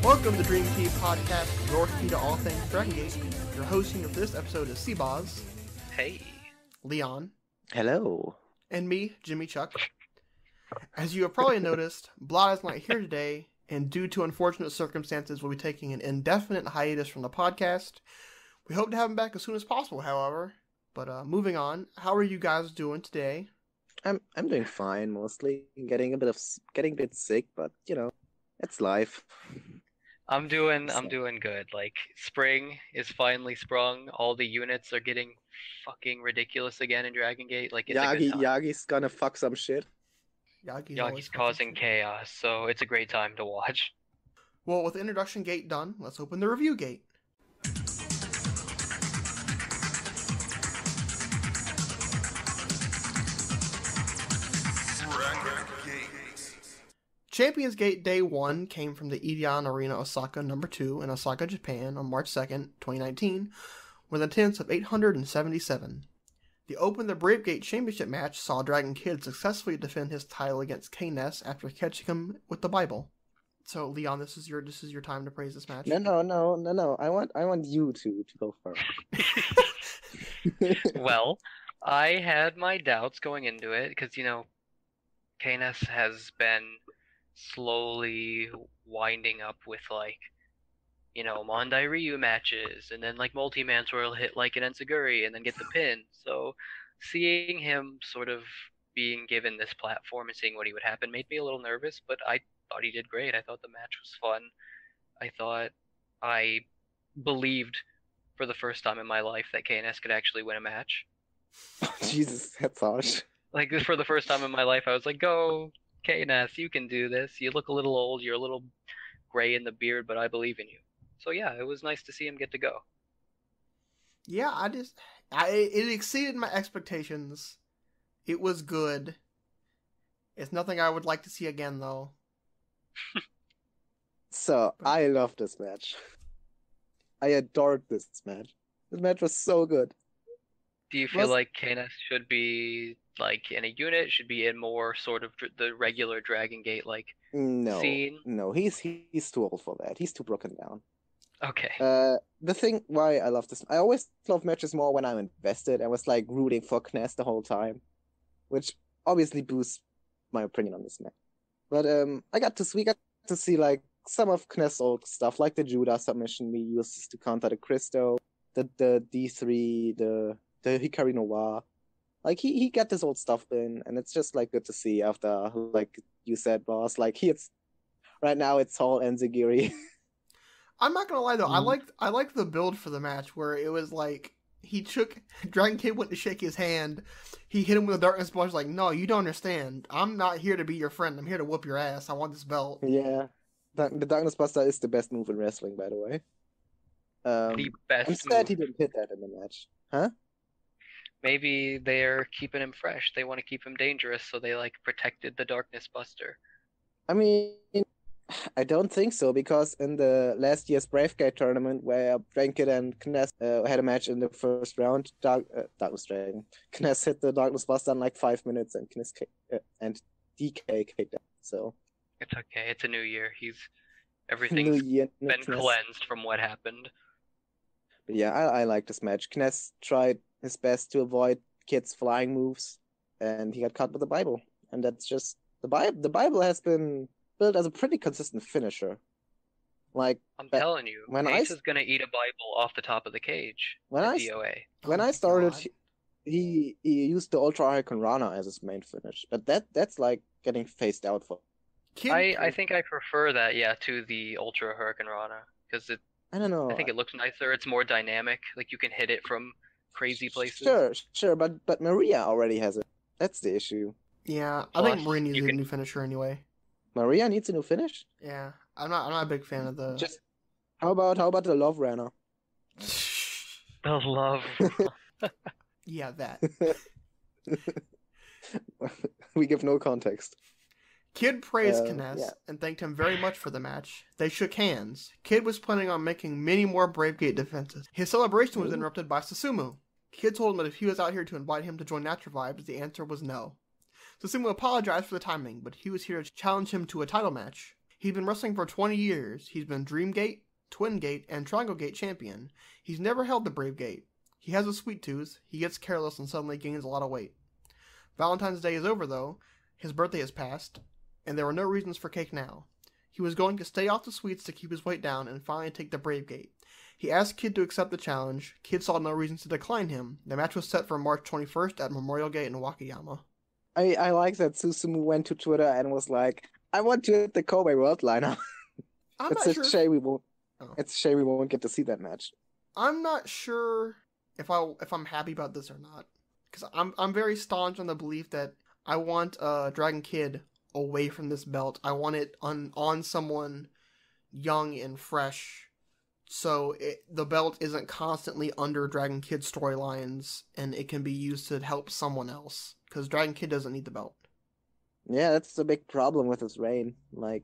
Welcome to Dream Key Podcast, your key to all things Dragon Gate. Your hosting of this episode is Seaboz, Hey. Leon, Hello. and me, Jimmy Chuck. As you have probably noticed, Blot is not here today, and due to unfortunate circumstances, we'll be taking an indefinite hiatus from the podcast. We hope to have him back as soon as possible, however. But moving on, how are you guys doing today? I'm doing fine mostly. Getting a bit sick, but it's life. I'm doing good. Like, spring is finally sprung. All the units are getting fucking ridiculous again in Dragon Gate. Like, it's a good time. Yagi's gonna fuck some shit. Yagi's causing chaos, so it's a great time to watch. Well, with the introduction gate done, let's open the review gate. Champions Gate Day 1 came from the Edion Arena Osaka No. 2 in Osaka, Japan on March 2nd, 2019, with an attendance of 877. The Open the Brave Gate Championship match saw Dragon Kid successfully defend his title against K-Ness after catching him with the Bible. So, Leon, this is your time to praise this match. No. I want you to go first. Well, I had my doubts going into it, because, K-Ness has been slowly winding up with, Mondai Ryu matches, and then, multi-mans where he'll hit, an Enziguri and then get the pin. So, seeing him sort of being given this platform and seeing what he would happen made me a little nervous, but I thought he did great. I thought the match was fun. I thought I believed for the first time in my life that KNS could actually win a match. Jesus, that's harsh. For the first time in my life, I was like, go, KNS, you can do this. You look a little old, you're a little gray in the beard, but I believe in you. So yeah, it was nice to see him get to go. Yeah, it exceeded my expectations. It was good. It's nothing I would like to see again, though. So, I love this match. I adored this match. This match was so good. Do you feel like KNS should be in a unit? Should be in more sort of the regular Dragon Gate scene? No, he's too old for that. He's too broken down. Okay. The thing why I love this, I always love matches more when I'm invested. I was rooting for Kness the whole time, which obviously boosts my opinion on this match. But we got to see some of Kness' old stuff, like the Judah submission we used to counter the Christo, the D3, the Hikari Noir. He got this old stuff in, and it's just good to see after you said, boss. Right now it's all Enziguri. I'm not gonna lie though, I liked the build for the match where it was Dragon Kid went to shake his hand, he hit him with a darkness ball. He's no, you don't understand. I'm not here to be your friend. I'm here to whoop your ass. I want this belt. Yeah, the Darkness Buster is the best move in wrestling, by the way. The best. I'm sad he didn't hit that in the match, huh? Maybe they're keeping him fresh. They want to keep him dangerous, so they protected the Darkness Buster. I mean, I don't think so, because in the last year's Brave Gate tournament, where Dragon Kid and Kness had a match in the first round, Darkness Dragon, Kness hit the Darkness Buster in 5 minutes, and and DK kicked out. So it's okay. It's a new year. Everything's been cleansed from what happened. But yeah, I like this match. Kness tried his best to avoid Kid's flying moves, and he got caught with the Bible. And that's just the Bible has been built as a pretty consistent finisher. I'm telling you, Ace is gonna eat a Bible off the top of the cage. When I started, he used the Ultra Hurricane Rana as his main finish, but that's getting phased out for. I think I prefer that, to the Ultra Hurricane Rana, because I don't know. I think it looks nicer. It's more dynamic. You can hit it from crazy places. Sure, but Maria already has it. That's the issue. Yeah, I think Maria needs a new finisher anyway. Maria needs a new finish? Yeah, I'm not a big fan of the. How about the Love Rana? The Love. Yeah, that. We give no context. Kid praised Kness and thanked him very much for the match. They shook hands. Kid was planning on making many more Brave Gate defenses. His celebration was interrupted by Susumu. Kid told him that if he was out here to invite him to join Natural Vibes, the answer was no. Susumu apologized for the timing, but he was here to challenge him to a title match. He's been wrestling for 20 years. He's been Dream Gate, Twin Gate, and Triangle Gate champion. He's never held the Brave Gate. He has a sweet tooth. He gets careless and suddenly gains a lot of weight. Valentine's Day is over, though. His birthday has passed, and there were no reasons for cake now. He was going to stay off the sweets to keep his weight down and finally take the Brave Gate. He asked Kid to accept the challenge. Kid saw no reason to decline him. The match was set for March 21st at Memorial Gate in Wakayama. I like that Susumu went to Twitter and was like, I want to hit the Kobe World lineup. It's a shame we won't. Oh. It's a shame we won't get to see that match. I'm not sure if I'm happy about this or not, because I'm very staunch on the belief that I want Dragon Kid away from this belt. I want it on someone young and fresh, so the belt isn't constantly under Dragon Kid storylines, and it can be used to help someone else. Because Dragon Kid doesn't need the belt. Yeah, that's the big problem with his reign. Like,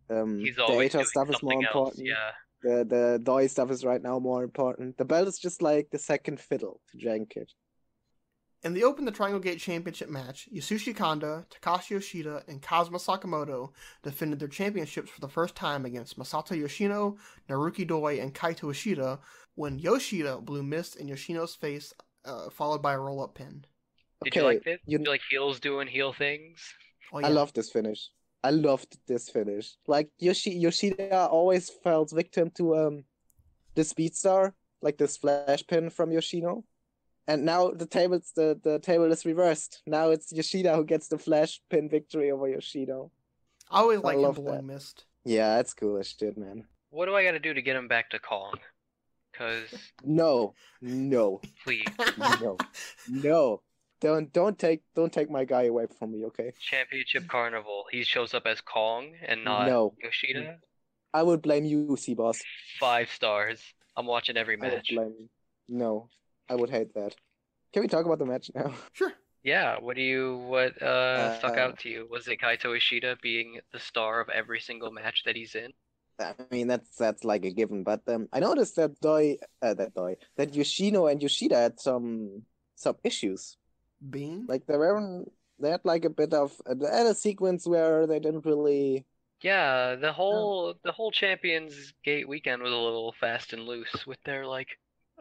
He's the always Atos doing stuff is more something else. important. Yeah. The Doi stuff is right now more important. The belt is just like the second fiddle to Dragon Kid. In the Open the Triangle Gate Championship match, Yasushi Kanda, Takashi Yoshida, and Kazuma Sakamoto defended their championships for the first time against Masato Yoshino, Naruki Doi, and Kaito Ishida when Yoshida blew mist in Yoshino's face, followed by a roll-up pin. Did you like this? Did you like heels doing heel things? Oh, yeah. I love this finish. I loved this finish. Like Yoshida always fell victim to the speed star, like this flash pin from Yoshino. And now the table is reversed. Now it's Yoshida who gets the flash pin victory over Yoshino. I always like him love blowing that. mist. Yeah, that's cool as shit, man. What do I gotta do to get him back to Kong? Cause No. please, No. Don't take my guy away from me, okay? Championship Carnival. He shows up as Kong and not No. Yoshida. I would blame you, C-Boss. 5 stars. I'm watching every I would match. blame you. No. I would hate that. Can we talk about the match now? Sure. Yeah, what stuck out to you? Was it Kaito Ishida being the star of every single match that he's in? I mean, that's like a given, but I noticed that Yoshino and Yoshida had some issues. Bean? Like they had like a bit of they had a sequence where they didn't really. Yeah, the whole Champions Gate weekend was a little fast and loose with their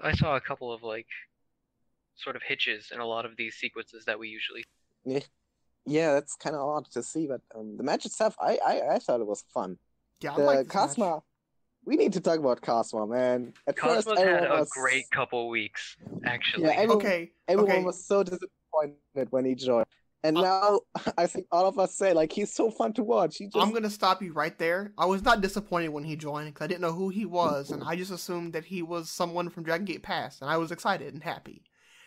I saw a couple of sort of hitches in a lot of these sequences that we usually. Yeah, that's kind of odd to see, but the match itself, I thought it was fun. Yeah, I like this Cosma. match. We need to talk about Cosma, man. At first, Cosmo's had everyone a was great couple weeks, actually. Yeah, everyone Okay. was so disappointed when he joined. And now I think all of us say he's so fun to watch. I'm gonna stop you right there. I was not disappointed when he joined because I didn't know who he was, and I just assumed that he was someone from Dragon Gate Past, and I was excited and happy.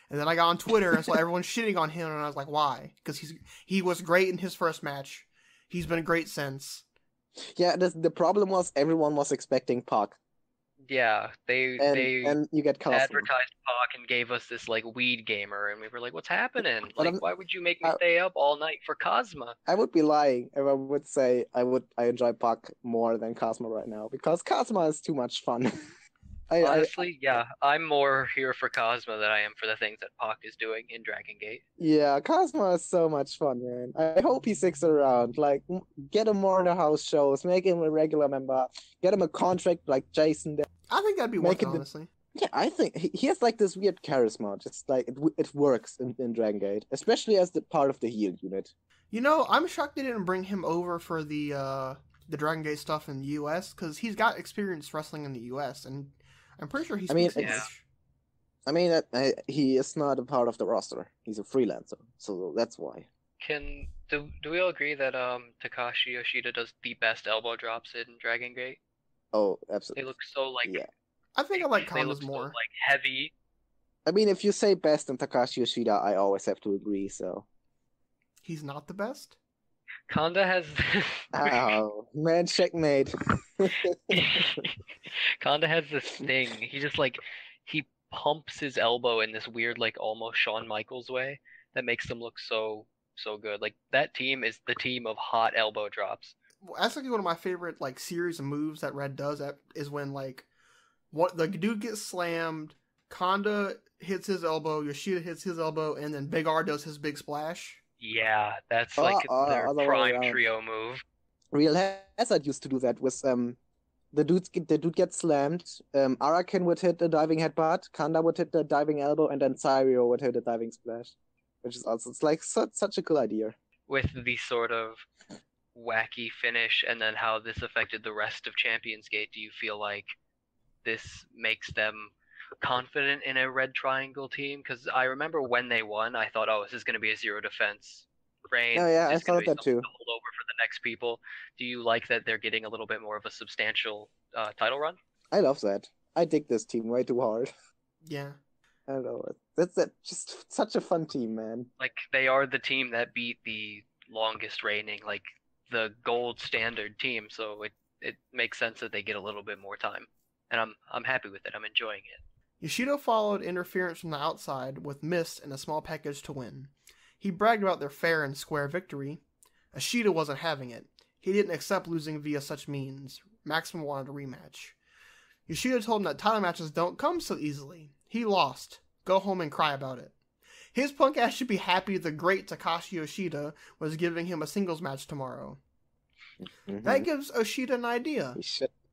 And then I got on Twitter and saw everyone shitting on him, and I was like, why? Because he was great in his first match. He's been great since. Yeah, the problem was everyone was expecting Pac. Yeah, And you get Cosmo. advertised Pac and gave us this weed gamer, and we were like, "What's happening? But Why would you make me stay up all night for Cosma?" I would be lying if I would say I enjoy Pac more than Cosmo right now because Cosmo is too much fun. Honestly, yeah, I'm more here for Cosma than I am for the things that Pac is doing in Dragon Gate. Yeah, Cosmo is so much fun, man. I hope he sticks around. Get him more in the house shows, make him a regular member, get him a contract like Jason did. I think that'd be worth it, honestly. Yeah, I think he has this weird charisma. Just it works in Dragon Gate, especially as the part of the heel unit. I'm shocked they didn't bring him over for the Dragon Gate stuff in the U.S. because he's got experience wrestling in the U.S. and I'm pretty sure he speaks English. I mean, he is not a part of the roster. He's a freelancer, so that's why. Do we all agree that Takashi Yoshida does the best elbow drops in Dragon Gate? Oh, absolutely. They look so yeah. I think I like they Kanda's look more. so heavy. I mean, if you say best in Takashi Yoshida, I always have to agree. So he's not the best. Kanda has. Oh man, checkmate. Kanda has this thing. He just he pumps his elbow in this weird almost Shawn Michaels way that makes them look so good. That team is the team of hot elbow drops. That's one of my favorite series of moves that Red does is when the dude gets slammed, Kanda hits his elbow, Yoshida hits his elbow, and then Big R does his big splash. Yeah, that's their other way prime around. trio move. Real Hazard used to do that with the dude gets slammed. Araken would hit a diving headbutt, Kanda would hit the diving elbow, and then Cyrio would hit a diving splash, which is also it's like such a cool idea. With the sort of wacky finish, and then how this affected the rest of Champions Gate, do you feel like this makes them confident in a red triangle team? Because I remember when they won, I thought, oh, this is going to be a zero defense reign. Oh yeah, I It's going to thought be that something too. to hold over for the next people. Do you like that they're getting a little bit more of a substantial title run? I love that. I dig this team way too hard. Yeah. I don't know. That's just such a fun team, man. Like, they are the team that beat the longest reigning, like the gold standard team, so it makes sense that they get a little bit more time. And I'm happy with it. I'm enjoying it. Yoshido followed interference from the outside with Mist and a small package to win. He bragged about their fair and square victory. Ishida wasn't having it. He didn't accept losing via such means. Maximum wanted a rematch. Yoshida told him that title matches don't come so easily. He lost. Go home and cry about it. His punk ass should be happy the great Takashi Yoshida was giving him a singles match tomorrow. Mm-hmm. That gives Yoshida an idea.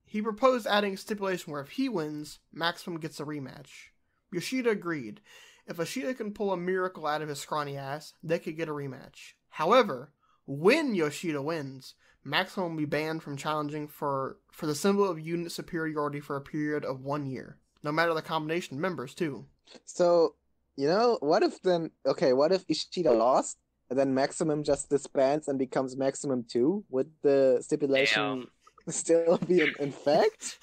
He proposed adding a stipulation where if he wins, Maximum gets a rematch. Yoshida agreed. If Yoshida can pull a miracle out of his scrawny ass, they could get a rematch. However, when Yoshida wins, Maximum will be banned from challenging for the symbol of unit superiority for a period of 1 year. No matter the combination of members, too. So, what if Ishida lost, and then Maximum just disbands and becomes Maximum 2? Would the stipulation still be in fact?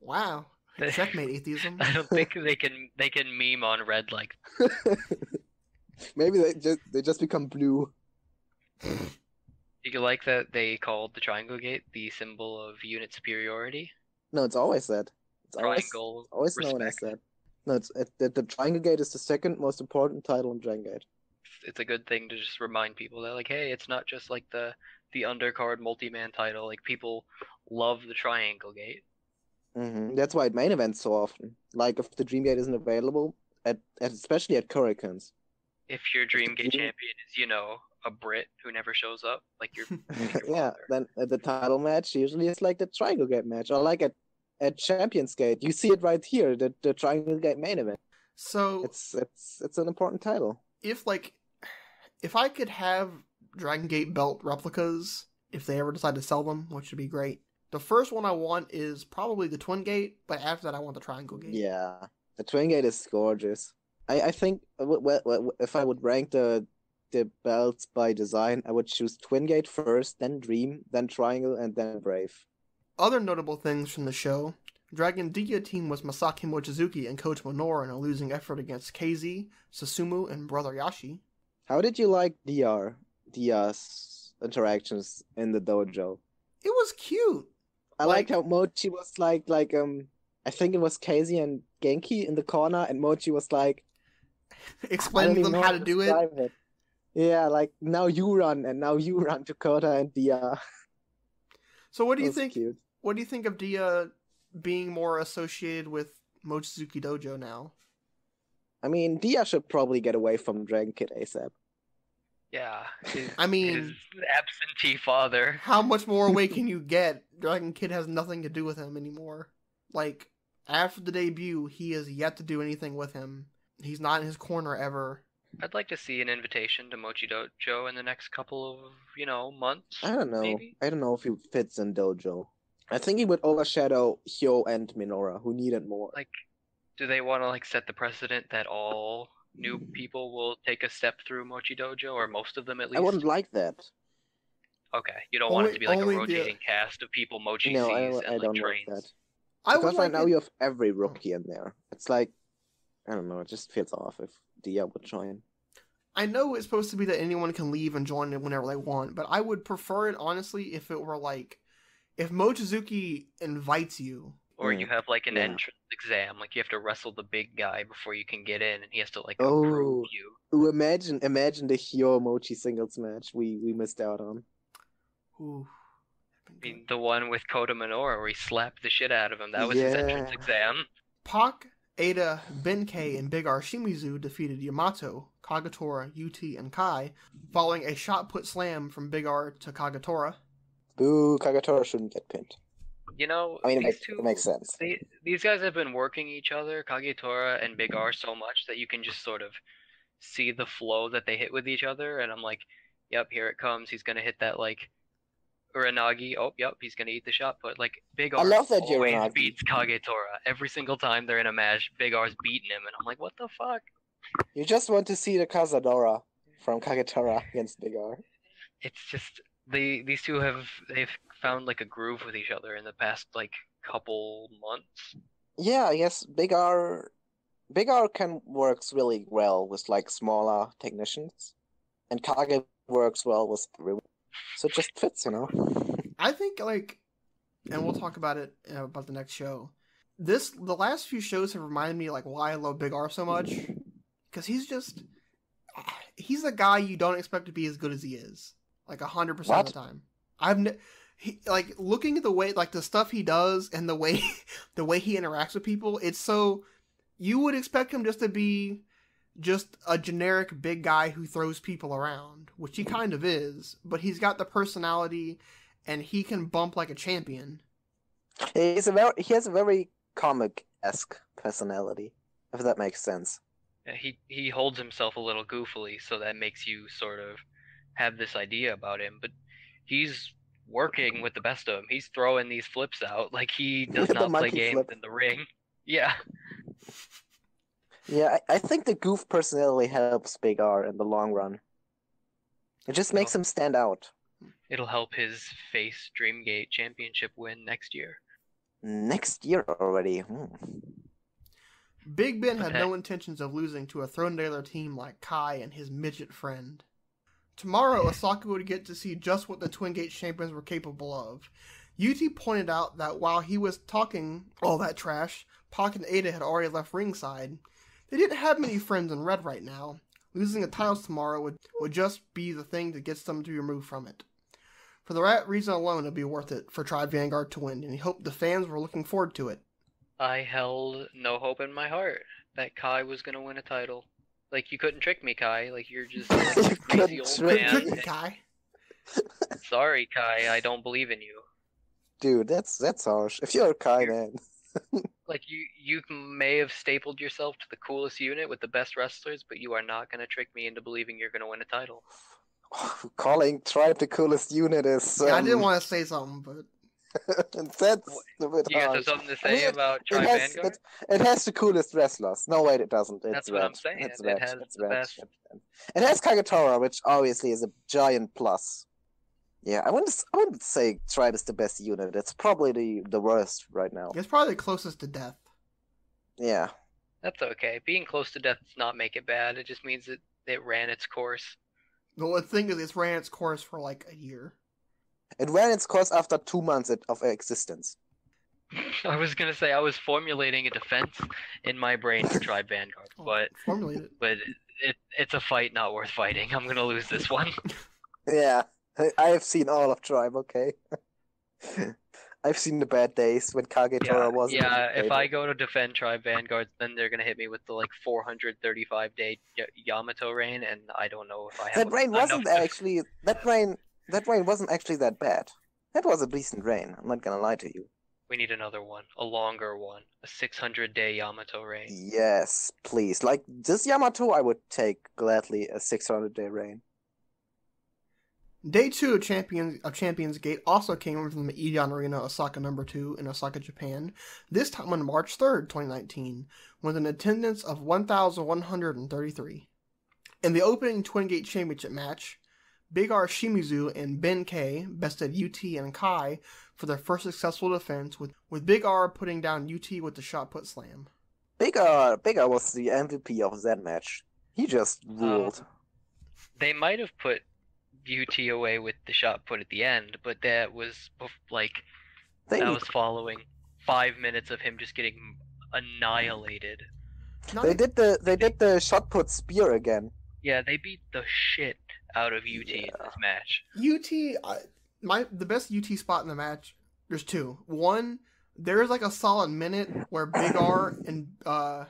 Wow. Checkmate atheism. I don't think they can meme on red like. Maybe they just become blue. Do you like that they called the Triangle Gate the symbol of unit superiority? No, it's always that. It's Triangle always known as that. No, the Triangle Gate is the second most important title in Dragon Gate. It's a good thing to just remind people that, like, hey, it's not just like the undercard multi-man title. Like, people love the Triangle Gate. Mm-hmm. That's why it main events so often. Like, if the Dream Gate isn't available, especially at Hurricanes. If your Dream Gate champion is, a Brit who never shows up, like your yeah, then at the title match usually it's like the Triangle Gate match, or like at Champions Gate. You see it right here, the Triangle Gate main event. So it's an important title. If I could have Dragon Gate belt replicas, if they ever decide to sell them, which would be great. The first one I want is probably the Twin Gate, but after that I want the Triangle Gate. Yeah, the Twin Gate is gorgeous. I think if I would rank the belts by design, I would choose Twin Gate first, then Dream, then Triangle, and then Brave. Other notable things from the show: Dragon Dia team was Masaki Mochizuki and Coach Minoru in a losing effort against KZ, Susumu, and Brother Yashi. How did you like Dia's interactions in the dojo? It was cute. I liked how Mochi was like I think it was KZ and Genki in the corner, and Mochi was like explaining them how to do it. Yeah, like now you run, and now you run to Kota and Dia. So what do you think? Cute. What do you think of Dia being more associated with Mochizuki Dojo now? I mean, Dia should probably get away from Dragon Kid ASAP. Yeah, his absentee father. How much more away can you get? Dragon Kid has nothing to do with him anymore. Like, after the debut, he has yet to do anything with him. He's not in his corner ever. I'd like to see an invitation to Mochi Dojo in the next couple of, months. I don't know. Maybe? I don't know if he fits in Dojo. I think he would overshadow Hyo and Minora, who needed more. Like, do they want to set the precedent that all new people will take a step through Mochi Dojo, or most of them at least? I wouldn't like that. Okay, you don't want it to be like a rotating cast of people Mochi sees and don't trains. Like that. Because right now you have every rookie in there. It's like, I don't know, it just feels off if Dia would join. I know it's supposed to be that anyone can leave and join it whenever they want, but I would prefer it, honestly, if it were if Mochizuki invites you. Or you have an entrance exam, you have to wrestle the big guy before you can get in, and he has to approve you. Ooh, imagine the Hyo Mochi singles match we missed out on. Ooh. I mean, the one with Kota Minoru where he slapped the shit out of him, that was his entrance exam. Pac, Ada, Benkei, and Big R Shimizu defeated Yamato, Kagatora, UT, and Kai, following a shot-put slam from Big R to Kagatora. Boo, Kagetora shouldn't get pinned. You know, I mean, these it makes sense. these guys have been working each other, Kagetora and Big R, so much that you can just sort of see the flow that they hit with each other, and I'm like, yep, here it comes. He's gonna hit that like Uranagi. Oh, yep, he's gonna eat the shot put. Like Big I R love that always Uranagi. beats Kagetora every single time they're in a match. Big R's beating him, and I'm like, what the fuck? You just want to see the Cazadora from Kagetora against Big R. It's just these two they've found like a groove with each other in the past like couple months. Yeah, I guess Big R can works really well with like smaller technicians, and Kage works well with everyone. So it just fits, you know. I think like, and we'll talk about it about the next show. The last few shows have reminded me like why I love Big R so much, because he's a guy you don't expect to be as good as he is, like 100% of the time. Like looking at the way like the stuff he does and the way he interacts with people, it's so you would expect him just to be just a generic big guy who throws people around, which he kind of is, but he's got the personality and he can bump like a champion. He has a very comic-esque personality, if that makes sense. He holds himself a little goofily, so that makes you sort of have this idea about him, but he's working with the best of them. He's throwing these flips out like he does not play games in the ring. Yeah. Yeah, I think the goof personality helps Big R in the long run. It just makes him stand out. It'll help his face Dreamgate Championship win next year. Next year already. Big Ben had no intentions of losing to a thrown-together team like Kai and his midget friend. Tomorrow, Osaka would get to see just what the Twin Gate champions were capable of. UT pointed out that while he was talking all that trash, Pac and Ada had already left ringside. They didn't have many friends in Red right now. Losing the titles tomorrow would just be the thing that gets them to be removed from it. For that reason alone, it'd be worth it for Tribe Vanguard to win, and he hoped the fans were looking forward to it. I held no hope in my heart that Kai was going to win a title. Like, you couldn't trick me, Kai. Like, you're just a crazy old man. Trick me, Kai. Sorry, Kai, I don't believe in you. Dude, that's harsh. If you're a Kai, man. Like, you may have stapled yourself to the coolest unit with the best wrestlers, but you are not going to trick me into believing you're going to win a title. Calling Tribe the coolest unit is... Yeah, I didn't want to say something, but... that's a bit You guys have something to say about Tribe Vanguard? It has the coolest wrestlers. No, wait, it doesn't. That's what I'm saying. It has the best. It has Kagetora, which obviously is a giant plus. Yeah, I wouldn't say Tribe is the best unit. It's probably the worst right now. It's probably the closest to death. Yeah. That's okay. Being close to death does not make it bad. It just means it ran its course. The thing is, it's ran its course for like a year. It ran its course after 2 months of existence. I was gonna say I was formulating a defense in my brain for Tribe Vanguard, but it's a fight not worth fighting. I'm gonna lose this one. Yeah, I have seen all of Tribe. Okay, I've seen the bad days when Kagetora wasn't. Yeah, if I go to defend Tribe Vanguard, then they're gonna hit me with the like 435-day Yamato reign, and I don't know if I have. That reign wasn't actually that reign. That reign wasn't actually that bad. That was a decent reign. I'm not gonna lie to you. We need another one, a longer one, a 600-day Yamato reign. Yes, please. Like this Yamato, I would take gladly a 600-day reign. Day 2 of Champions Gate also came from the Edion Arena, Osaka No. 2 in Osaka, Japan, this time on March 3rd, 2019, with an attendance of 1,133. In the opening Twin Gate Championship match, Big R Shimizu and Ben K bested UT and Kai for their first successful defense, with Big R putting down UT with the shot put slam. Big R was the MVP of that match. He just ruled. They might have put UT away with the shot put at the end, but that was was following 5 minutes of him just getting annihilated. They did the shot put spear again. Yeah, they beat the shit out of UT in this match. The best UT spot in the match, there's two. One, there's like a solid minute where Big R and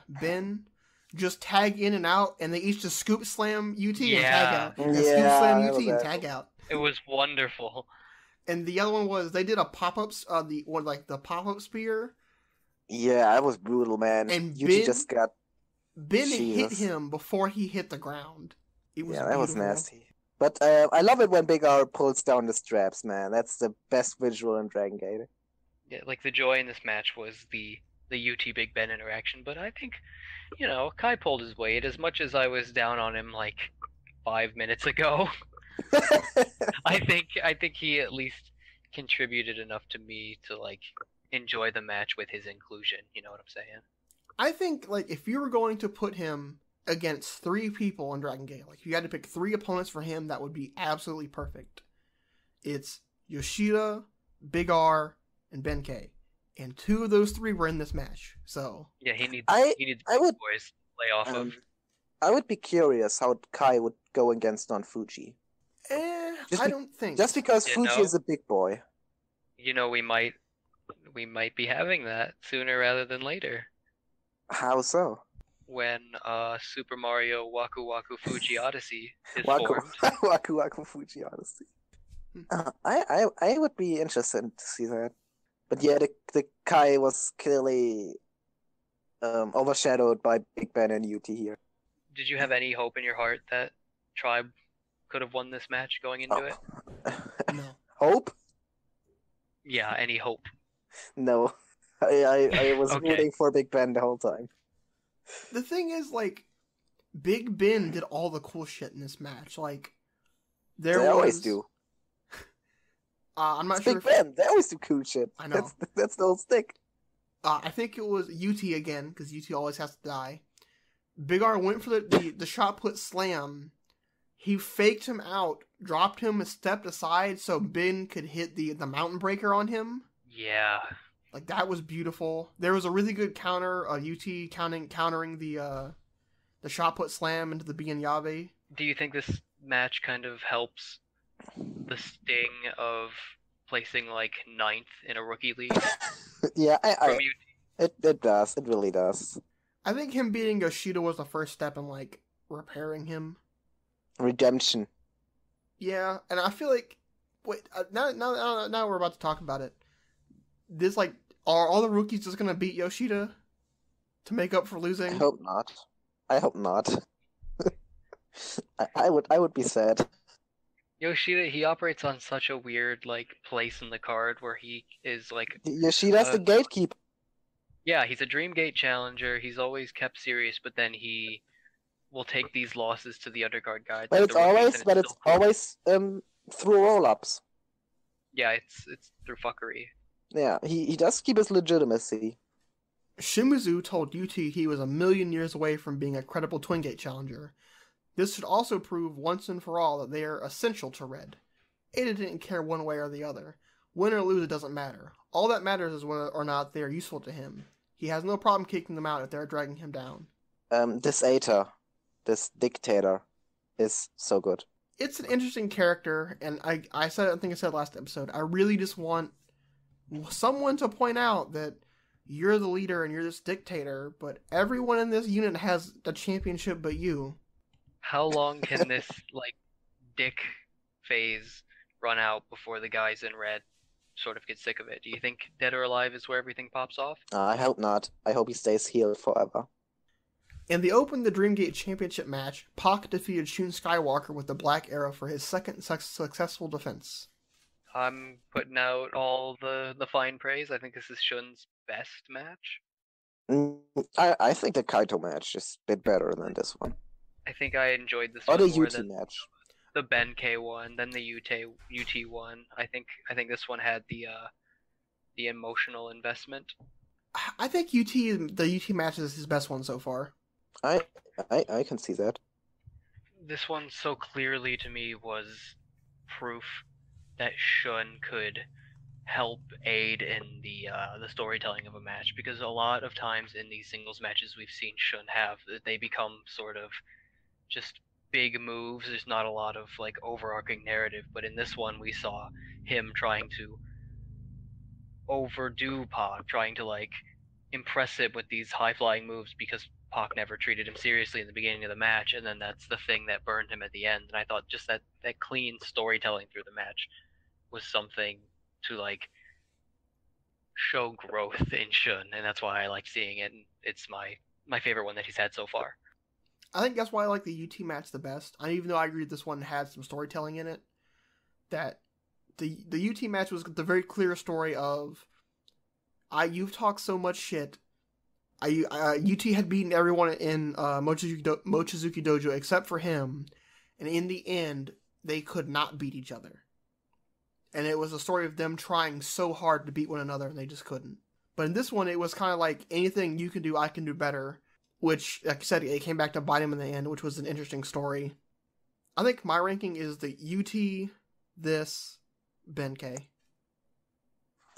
Ben just tag in and out, and they each just scoop slam UT and tag out. And scoop slam UT and tag out. It was wonderful. And the other one was they did a pop-ups, the pop-up spear, Yeah, that was brutal, man. and Yuji just got Ben hit Jesus. him before he hit the ground. It was Yeah, that was beautiful. nasty. But I love it when Big R pulls down the straps, man. That's the best visual in Dragon Gate. Yeah, like the joy in this match was the UT Big Ben interaction, but I think, Kai pulled his weight as much as I was down on him like 5 minutes ago. I think he at least contributed enough to me to like enjoy the match with his inclusion. You know what I'm saying? I think like if you were going to put him against 3 people in Dragon Gate, like if you had to pick 3 opponents for him, that would be absolutely perfect. It's Yoshida, Big R, and Benkei, and 2 of those 3 were in this match. So yeah, he needs I would boys to play off of. I would be curious how Kai would go against on Fujii. I don't think Just because Fujii is a big boy. We might be having that sooner rather than later. How so? When Super Mario Waku Waku Fujii Odyssey is Waku formed. Waku Waku Fujii Odyssey. I would be interested to see that. But yeah, the Kai was clearly overshadowed by Big Ben and UT here. Did you have any hope in your heart that Tribe could have won this match going into it? no. Hope? Yeah, any hope? No. I was Okay. rooting for Big Ben the whole time. The thing is, like, Big Ben did all the cool shit in this match. Like, They always do. I'm not It's sure. Big Ben. They always do cool shit. I know. That's the whole stick. I think it was UT again, because UT always has to die. Big R went for the shot put slam. He faked him out, dropped him, and stepped aside so Ben could hit the mountain breaker on him. Yeah. Like, that was beautiful. There was a really good counter, UT countering the shot put slam into the Bianyave. Do you think this match kind of helps the sting of placing like 9th in a rookie league? Yeah, From it does. It really does. I think him beating Yoshida was the first step in, like, repairing him. Redemption. Yeah, and I feel like, now we're about to talk about it. This, like, are all the rookies just gonna beat Yoshida to make up for losing? I hope not. I hope not. I would be sad. Yoshida, he operates on such a weird like place in the card where he is like Yoshida's the gatekeeper. yeah, he's a Dreamgate challenger. He's always kept serious, but then he will take these losses to the undercard guys. But it's always through roll-ups. Yeah, it's through fuckery. Yeah, he does keep his legitimacy. Shimizu told UT he was a million years away from being a credible Twin Gate challenger. This should also prove once and for all that they are essential to Red. Ada didn't care one way or the other. Win or lose, it doesn't matter. All that matters is whether or not they are useful to him. He has no problem kicking them out if they're dragging him down. This Aita, this dictator, is so good. It's an interesting character, and I think I said last episode, I really just want someone to point out that you're the leader and you're this dictator, but everyone in this unit has the championship but you. How long can this like dick phase run out before the guys in Red sort of get sick of it? Do you think Dead or Alive is where everything pops off? I hope not. I hope he stays healed forever. In the Open the Dreamgate Championship match, Pac defeated Shun Skywalker with the Black Arrow for his second successful defense. I'm putting out all the fine praise. I think this is Shun's best match. I think the Kaito match is a bit better than this one. I think I enjoyed this Or one the more UT than match. the Benkei one, then the UT one. I think this one had the emotional investment. I think the UT match is his best one so far. I can see that. This one so clearly to me was proof that Shun could help aid in the storytelling of a match, because a lot of times in these singles matches we've seen Shun have, they become sort of just big moves. There's not a lot of like overarching narrative, but in this one we saw him trying to overdo Pac, trying to like impress him with these high flying moves because Pac never treated him seriously in the beginning of the match, and then that's the thing that burned him at the end. And I thought just that clean storytelling through the match was something to like show growth in Shun, and that's why I like seeing it. And it's my favorite one that he's had so far. I think that's why I like the UT match the best. Even though I agree this one had some storytelling in it, that the UT match was the very clear story of, you've talked so much shit. UT had beaten everyone in Mochizuki Dojo except for him, and in the end, they could not beat each other. And it was a story of them trying so hard to beat one another, and they just couldn't. But in this one, it was kind of like, anything you can do, I can do better. Which, like I said, it came back to bite him in the end, which was an interesting story. I think my ranking is the UT, this, Benkei.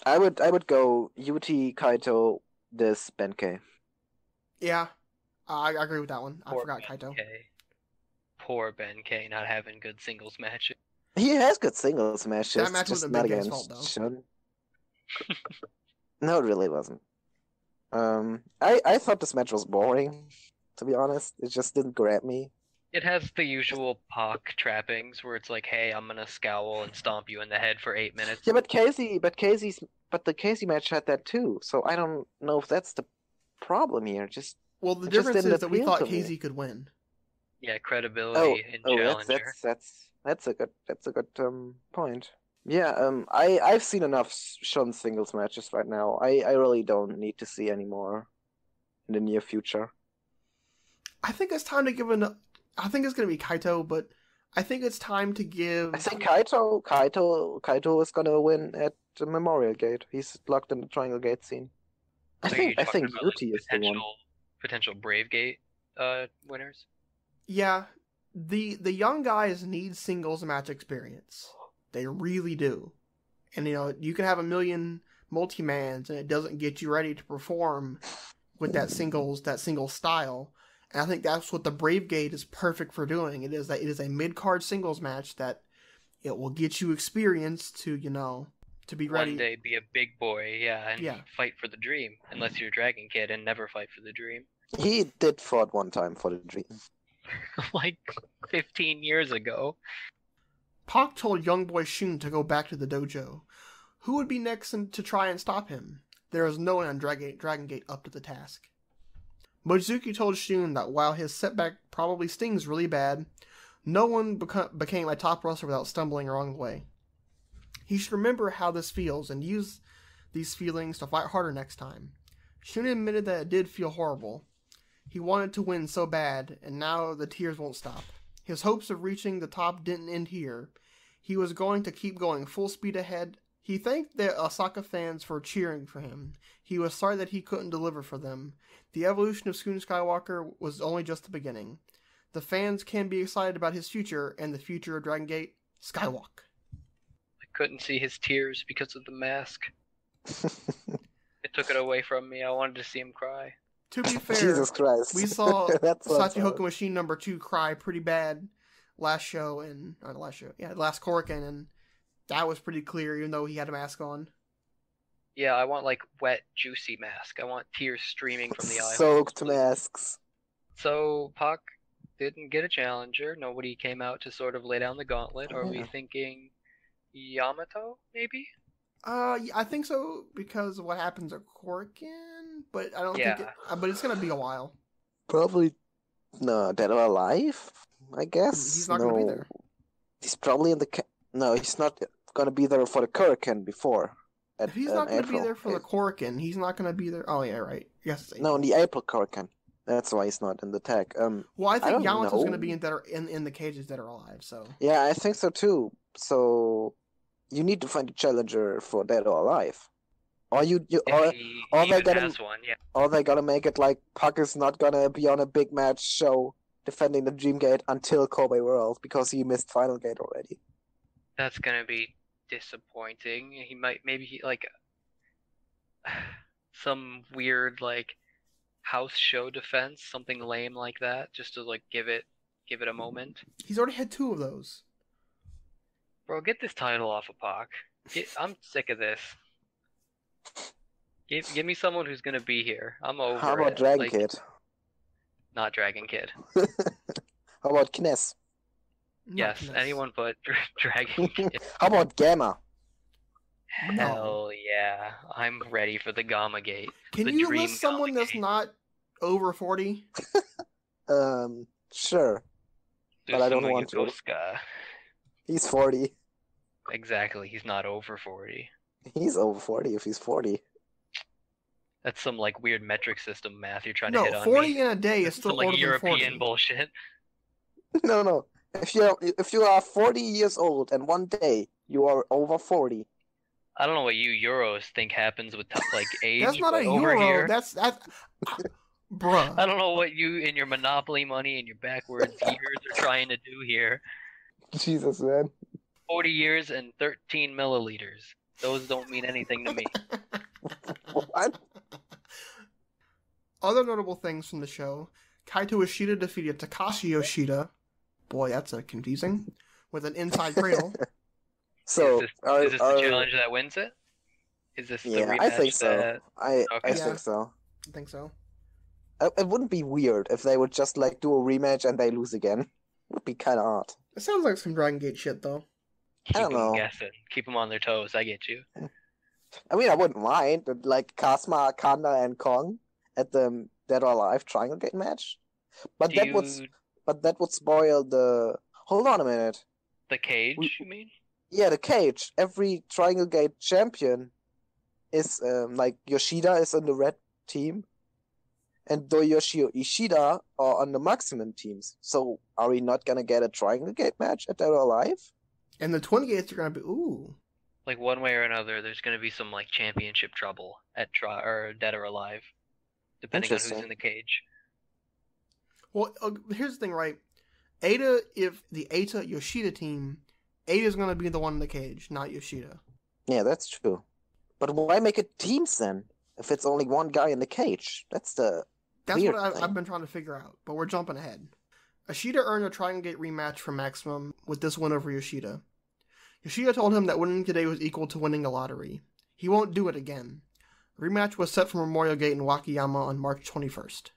I would go UT, Kaito, this, Benkei. Yeah, I agree with that one. I Poor forgot Ben Kaito. K. Poor Ben K not having good singles matches. He has good singles matches. That match just wasn't not Benkei's against fault, though. Shun. No, it really wasn't. I thought this match was boring, to be honest. It just didn't grab me. It has the usual Pac trappings where it's like, hey, I'm gonna scowl and stomp you in the head for 8 minutes. Yeah, but the Casey match had that too. So I don't know if that's the problem here. Well, the it just difference didn't is that we appeal thought to me. Casey could win. Yeah, credibility in Challenger. That's a good point. Yeah, I've seen enough Shun singles matches right now. I really don't need to see any more in the near future. I think it's time to give I think it's going to be Kaito, but I think it's time to give... I think Kaito is gonna win at the Memorial Gate. He's locked in the Triangle Gate scene. I think UT is the one. Potential Brave Gate winners. Yeah, the young guys need singles match experience. They really do. And, you can have a million multi-mans and it doesn't get you ready to perform with that single style. And I think that's what the Brave Gate is perfect for doing. It is a mid-card singles match that it will get you experience to be ready. One day be a big boy, and fight for the dream. Unless you're Dragon Kid and never fight for the dream. He did fought one time for the dream. Like 15 years ago. Pac told young boy Shun to go back to the dojo. Who would be next to try and stop him? There is no one on Dragon Gate up to the task. Mochizuki told Shun that while his setback probably stings really bad, no one became a top wrestler without stumbling along the way. He should remember how this feels and use these feelings to fight harder next time. Shun admitted that it did feel horrible. He wanted to win so bad, and now the tears won't stop. His hopes of reaching the top didn't end here. He was going to keep going full speed ahead. He thanked the Osaka fans for cheering for him. He was sorry that he couldn't deliver for them. The evolution of Shun Skywalker was only just the beginning. The fans can be excited about his future and the future of Dragon Gate Skywalk. I couldn't see his tears because of the mask. It took it away from me. I wanted to see him cry. To be fair, Jesus Christ. we saw Sachihoku Machine number 2 cry pretty bad last Korakuen, and that was pretty clear even though he had a mask on. Yeah, I want like wet, juicy mask. I want tears streaming from the eyes. Soaked masks. So Pac didn't get a challenger. Nobody came out to sort of lay down the gauntlet. Are we thinking Yamato, maybe? I think so because of what happens at Korakuen, but I don't think but it's gonna be a while. Probably no, Dead or Alive, I guess. He's not gonna be there. He's probably in the no, he's not gonna be there for the Korakuen before. If he's not gonna be there for the Korakuen, he's not gonna be there. Oh yeah, right. Yes. No, in the April Korakuen. That's why he's not in the tag. Well, I think Yamato's gonna be in the cages that are alive. So yeah, I think so too. So you need to find a challenger for Dead or Alive, or they gotta make it like Pac is not gonna be on a big match show defending the Dream Gate until Kobe World because he missed Final Gate already. That's gonna be disappointing. He might some weird like house show defense, something lame like that, just to like give it a moment. He's already had 2 of those. Bro, get this title off of Pac. I'm sick of this. Give me someone who's gonna be here. I'm over it. How about Dragon Kid? Not Dragon Kid. How about Kness? Yes, anyone but Dragon Kid. How about Gamma? No. Hell yeah. I'm ready for the Gamma Gate. Can the you dream list someone Gamma that's Gate. not over 40? Sure, but I don't Susumu want to. Yokosuka. He's 40. Exactly, he's not over 40. He's over 40 if he's 40. That's some like weird metric system math you're trying to No, hit on 40 me. in a day is That's still some like older than 40. European bullshit. No. If you are 40 years old and one day you are over 40. I don't know what you Euros think happens with like age, That's not but a over euro. here, That's bruh. I don't know what you in your Monopoly money and your backwards years are trying to do here. Jesus, man. 40 years and 13 milliliters. Those don't mean anything to me. What? Other notable things from the show: Kaito Ishida defeated Takashi Yoshida. Boy, that's confusing. With an inside cradle. So is this the challenge that wins it? Is this the rematch I think so. that... I Okay. think so. I think so. It wouldn't be weird if they would just like do a rematch and they lose again. It would be kind of odd. It sounds like some Dragon Gate shit, though. Keep I don't them know. guessing. Keep them on their toes. I get you. I mean, I wouldn't mind like Kazuma, Kanda, and Kong at the Dead or Alive Triangle Gate match, but that would spoil the. Hold on a minute. The cage, you mean? Yeah, the cage. Every Triangle Gate champion is like Yoshida is on the red team, and Doyoshi Ishida are on the maximum teams. So are we not gonna get a Triangle Gate match at Dead or Alive? And the 28th are gonna be Like one way or another, there's gonna be some like championship trouble at Dead or Alive, depending on who's in the cage. Well, here's the thing, right? If the Eita Yoshida team, Eita's gonna be the one in the cage, not Yoshida. Yeah, that's true. But why make it teams then? If it's only one guy in the cage, that's what I've been trying to figure out. But we're jumping ahead. Ishida earned a Triangle Gate rematch from Maximum with this win over Yoshida. Yoshida told him that winning today was equal to winning the lottery. He won't do it again. The rematch was set for Memorial Gate in Wakayama on March 21st.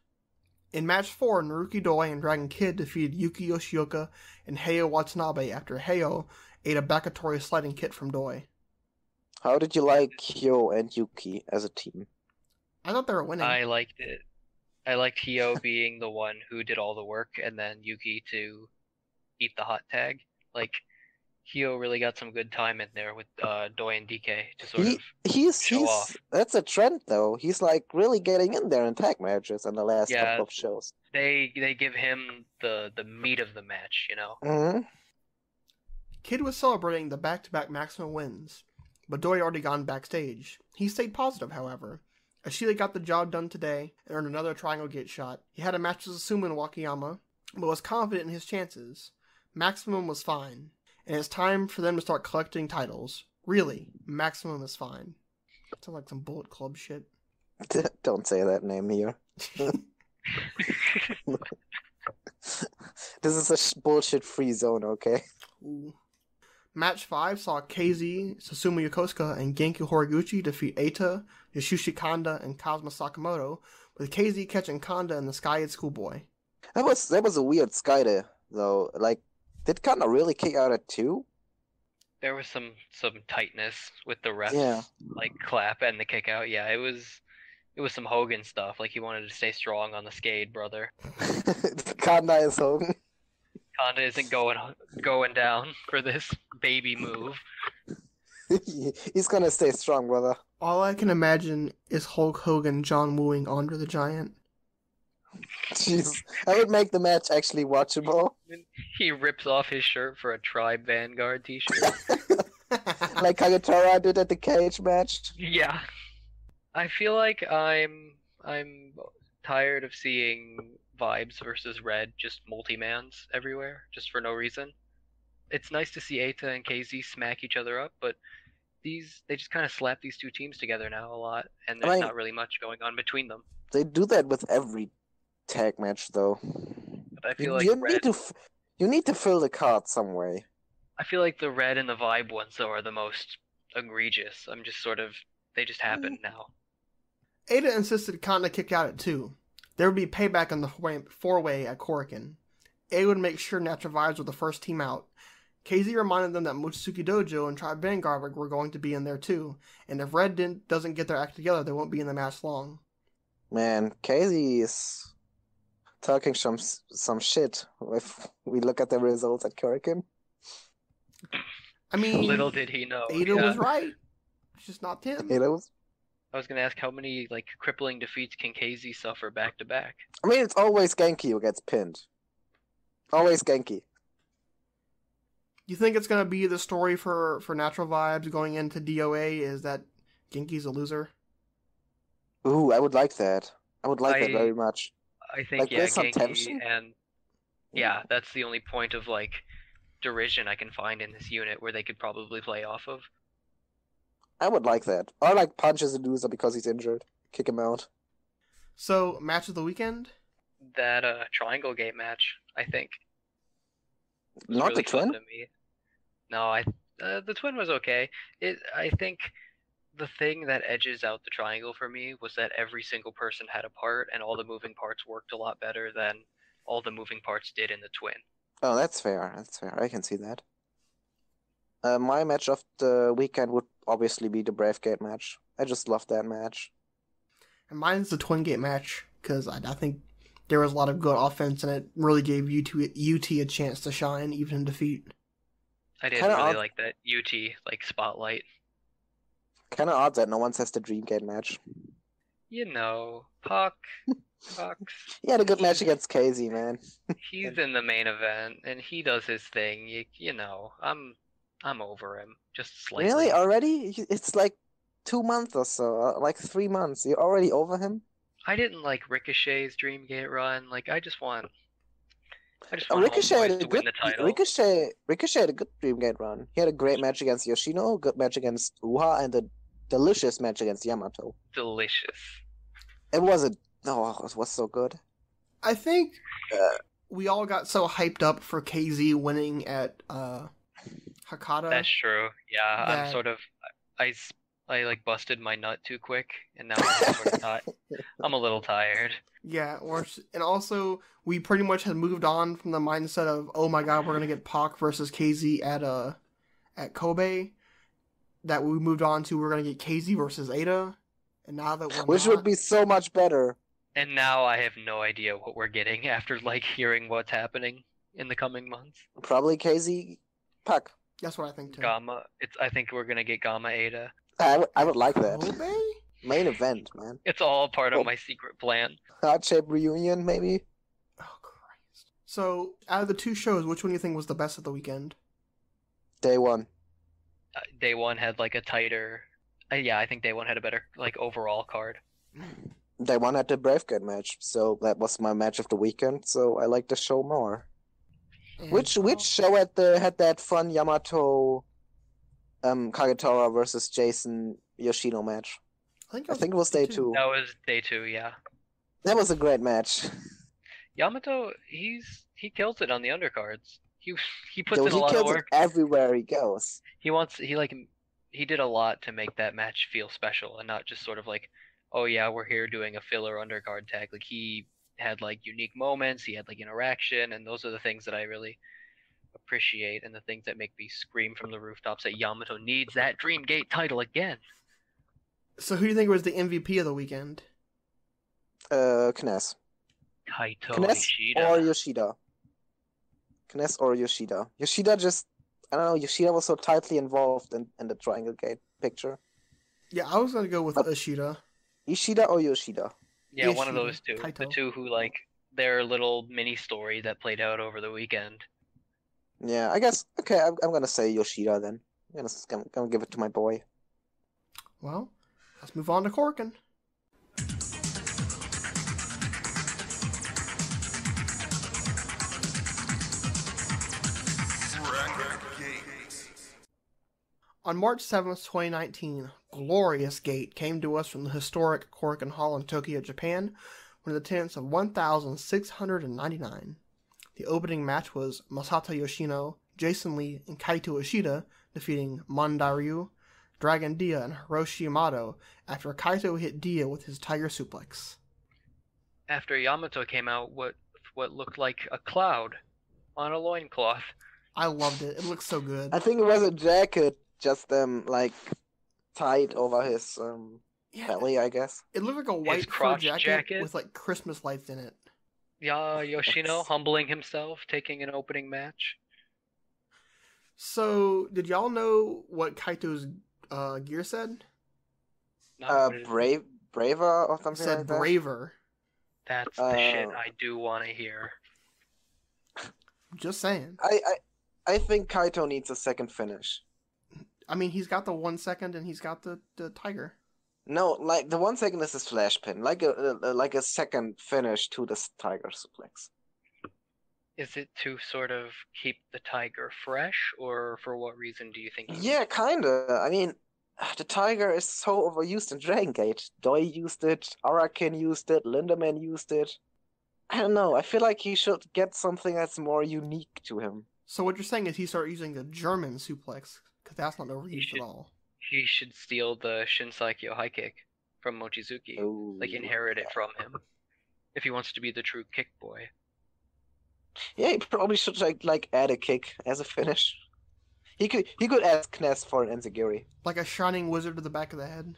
In match 4, Naruki Doi and Dragon Kid defeated Yuki Yoshioka and Heio Watanabe after Heio ate a Bakatori sliding kit from Doi. How did you like Hyo and Yuki as a team? I thought they were winning. I liked it. I liked Hio being the one who did all the work, and then Yuki to eat the hot tag. Like, Hio really got some good time in there with Doi and DK to sort of show off. That's a trend, though. He's like really getting in there in tag matches in the last couple of shows. They give him the meat of the match, you know. Mm-hmm. Kid was celebrating the back-to-back Maximum wins, but Doi already gone backstage. He stayed positive, however. Ishida got the job done today and earned another Triangle Gate shot. He had a match with Susumu in Wakayama, but was confident in his chances. Maximum was fine, and it's time for them to start collecting titles. Really, Maximum is fine. Sounds like some Bullet Club shit. Don't say that name here. This is a bullshit-free zone, okay? Ooh. Match 5 saw KZ, Susumu Yokosuka, and Genki Horiguchi defeat Eita, Yasushi Kanda, and Kazuma Sakamoto, with KZ catching Kanda in the Sky-Ed Schoolboy. That was a weird Sky-Ed, though. Like, did Kanda really kick out at 2? There was some tightness with the refs, like clap and the kick out. Yeah, it was some Hogan stuff. Like he wanted to stay strong on the skate, brother. Kanda is Hogan. Kanda isn't going down for this baby move. He's gonna stay strong, brother. All I can imagine is Hulk Hogan John wooing Andre the Giant. Jeez, that would make the match actually watchable. He rips off his shirt for a Tribe Vanguard t-shirt. Like Kagetora did at the cage match. Yeah. I feel like I'm tired of seeing Vibes versus Red just multi-mans everywhere, just for no reason. It's nice to see Eita and KZ smack each other up, but they just kind of slap these two teams together now a lot, and there's not really much going on between them. They do that with every tag match, though. But I feel like you need to fill the card some way. I feel like the Red and the Vibe ones, though, are the most egregious. I'm just they just happen now. Eita insisted Kanda kick out at 2. There would be payback on the 4-way at Korakuen. Eita would make sure Natural Vibes were the first team out, KZ reminded them that Mochizuki Dojo and Tribe Vanguard were going to be in there too, and if Red doesn't get their act together, they won't be in the match long. Man, Casey is talking some shit if we look at the results at Kurikan. I mean, Little did he know. Ada was right. It's just not Tim. Ada was... I was gonna ask how many like crippling defeats can KZ suffer back to back? I mean, it's always Genki who gets pinned. Always Genki. You think it's gonna be the story for Natural Vibes going into DOA is that Genki's a loser? Ooh, I would like that. I would like that very much. I think Like, there's some Genki tension? and yeah, that's the only point of like derision I can find in this unit where they could probably play off of. I would like that. Or like punches a loser because he's injured. Kick him out. So, match of the weekend? That triangle gate match, I think. Was Not really the fun twin? to me. No, the twin was okay. I think the thing that edges out the triangle for me was that every single person had a part, and all the moving parts worked a lot better than all the moving parts did in the twin. Oh, that's fair. That's fair. I can see that. My match of the weekend would obviously be the Brave Gate match. I just love that match. And mine's the Twin Gate match, because I think there was a lot of good offense, and it really gave UT a chance to shine, even in defeat. I didn't Kinda really odd. like that UT like spotlight. Kind of odd that no one says the Dream Gate match. You know, Pucks. He had a good match against KZ, man. He's in the main event, and he does his thing. You know, I'm over him just slightly. Really? Already? It's like 2 months or so. Like 3 months. You're already over him? I didn't like Ricochet's Dream Gate run. Like I just want Ricochet had Homeboys a to good win the title. Ricochet had a good Dream Gate run. He had a great match against Yoshino, good match against Uha, and a delicious match against Yamato. Delicious. It was so good. I think we all got so hyped up for KZ winning at Hakata. That's true. Yeah, that- I'm sort of I like busted my nut too quick, and now I'm sort of not. I'm a little tired. Yeah, and also we pretty much had moved on from the mindset of, oh my god, we're gonna get Pac versus KZ at Kobe. That we moved on to, we're gonna get KZ versus Ada, and now that we're Which not, would be so much better. And now I have no idea what we're getting after like hearing what's happening in the coming months. Probably KZ Pac. that's what I think too. Gamma. I think we're gonna get Gamma Ada. I would like that. Kobe? Main event, man. It's all part Oh. of my secret plan. Heart shape reunion, maybe? Oh Christ! So out of the two shows, which one do you think was the best of the weekend? Day one. Day one had like a tighter. Yeah, I think Day one had a better like overall card. Day one had the Brave Gate match, so that was my match of the weekend, so I like the show more. And, Which show had that fun Yamato Kagetora versus Jason Yoshino match? I I think it was day two. That was Day two. Yeah. That was a great match. Yamato, he kills it on the undercards. He puts Though in a he lot of kills it work. everywhere he goes. He did a lot to make that match feel special and not just sort of like, oh yeah, we're here doing a filler undercard tag. Like he had like unique moments, he had like interaction, and those are the things that I really appreciate and the things that make me scream from the rooftops that Yamato needs that Dream Gate title again. So who do you think was the MVP of the weekend? Kness. Kaito Kness Ishida. or Yoshida. Kness or Yoshida. Yoshida just, I don't know, Yoshida was so tightly involved in the Triangle Gate picture. Yeah, I was gonna go with Ishida. Ishida or Yoshida? Yeah, one of Ishida, those two. The Kaito. two who like their little mini story that played out over the weekend. Yeah, I guess, okay, I'm gonna say Yoshida then. I'm gonna give it to my boy. Well, let's move on to Corkin. On March 7th, 2019, Glorious Gate came to us from the historic Corkin Hall in Tokyo, Japan, with attendance of 1,699. The opening match was Masato Yoshino, Jason Lee, and Kaito Ishida defeating Mandaryu, Dragon Dia, and Hiroshi Yamato after Kaito hit Dia with his Tiger Suplex. After Yamato came out, what looked like a cloud on a loincloth. I loved it. It looks so good. I think it was a jacket, just like tied over his Yeah, belly, I guess. it looked like a white fur crotch jacket, jacket? with like Christmas lights in it. Yeah, Yoshino Yes. humbling himself, taking an opening match. So, did y'all know what Kaito's gear said? No, what did it say? Braver or It something said like that. braver. That's the shit I do want to hear. Just saying. I think Kaito needs a second finish. I mean, he's got the 1 second and he's got the tiger. No, like the 1 second is his flash pin, like a second finish to the tiger suplex. Is it to sort of keep the tiger fresh, or for what reason do you think? Yeah, kinda. I mean, the tiger is so overused in Dragon Gate. Doi used it, Arakin used it, Lindemann used it. I don't know. I feel like he should get something that's more unique to him. So what you're saying is he started using the German suplex, because that's not overused at all. He should steal the Shinsaikyo high kick from Mochizuki, Ooh. like inherit it from him, if he wants to be the true kick boy. Yeah, he probably should like add a kick as a finish. He could ask Kness for an enziguri. Like a shining wizard to the back of the head.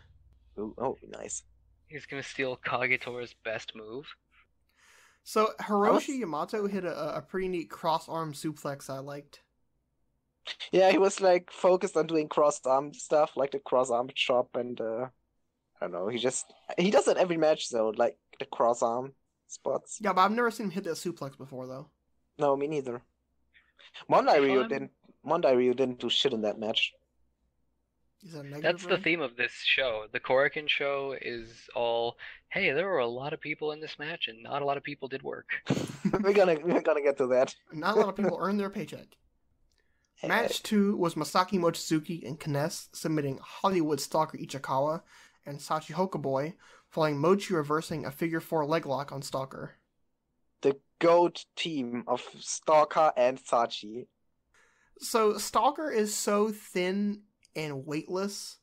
Ooh, oh, nice. He's gonna steal Kagetora's best move. So Hiroshi Yamato hit a pretty neat cross-arm suplex I liked. Yeah, he was like focused on doing cross-arm stuff, like the cross-arm chop, and I don't know. He does it every match though, like the cross-arm spots. Yeah, but I've never seen him hit that suplex before though. No, me neither. Mondai Ryu didn't do shit in that match. Is that a negative? That's the theme of this show. The Korakuen show is all, hey, there were a lot of people in this match, and not a lot of people did work. we're gonna get to that. Not a lot of people earn their paycheck. Match 2 was Masaki Mochizuki and Kness submitting Hollywood Stalker Ichikawa and Sachi Hokaboy, following Mochi reversing a figure 4 leg lock on Stalker. The GOAT team of Stalker and Sachi. So Stalker is so thin and weightless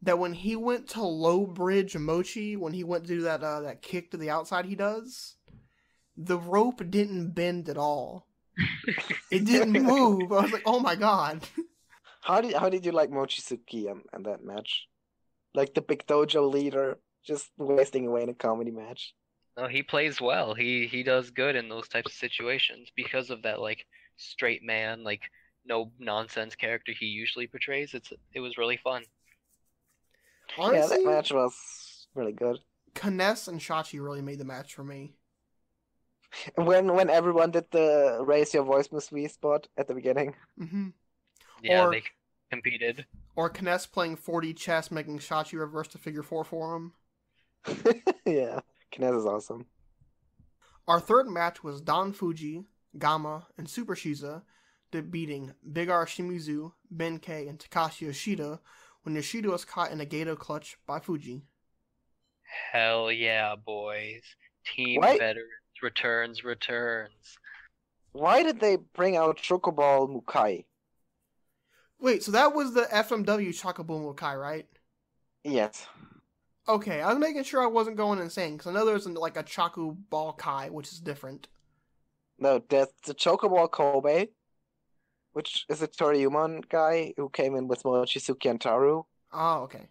that when he went to low bridge Mochi, when he went to do that kick to the outside he does, the rope didn't bend at all. It didn't move. I was like, oh my god. How did you like Mochizuki in that match? Like the big dojo leader, just wasting away in a comedy match. No, he plays well. He does good in those types of situations because of that like straight man, like no nonsense character he usually portrays. It was really fun. Honestly, yeah, that match was really good. Kness and Shachi really made the match for me. When everyone did the raise your voice Miss V spot at the beginning. Mm-hmm. Yeah, Or- they competed. Or Kness playing 4D chess, making Shachi reverse to figure 4 for him. Yeah, Kness is awesome. Our third match was Don Fujii, Gama, and Super Shiza beating Big R Shimizu, Benkei, and Takashi Yoshida when Yoshida was caught in a Gato clutch by Fujii. Hell yeah, boys. Team Why- veterans returns. Why did they bring out Chocoball Mukai? Wait, so that was the FMW Chocobo Kai, right? Yes. Okay, I was making sure I wasn't going insane, because I know there's like a Chaku Ball Kai, which is different. No, that's the Chocoball Kobe, which is a Toryumon guy who came in with Mochizuki and Taru. Oh, okay.